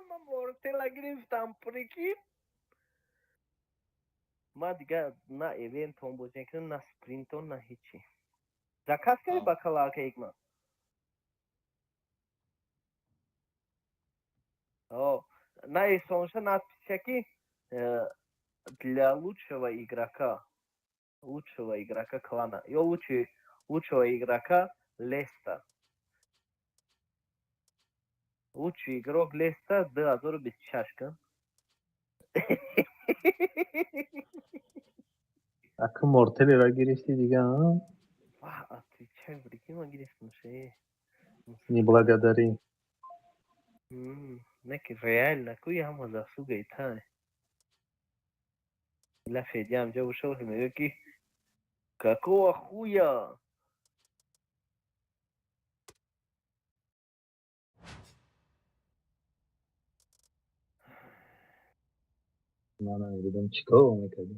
ман мортела гирифтам прикин ма дига на эвентон боз мекунам на спринтон на ҳичи заказ карди бакалавка игма на эсонша надпися ки для лучшего игрока клана ё лучшего игрока леста лучший игрок леста 2026 ка Ака мортелера гирифтӣ дига? отвечай прикинь ман гирифтам шее Неблагодари. неки реально ку ҳама заслугаи та ила феди ҳамҷо бошад мегӯяд ки какого хуя Ман намедонам чӣ кор мекардӣ.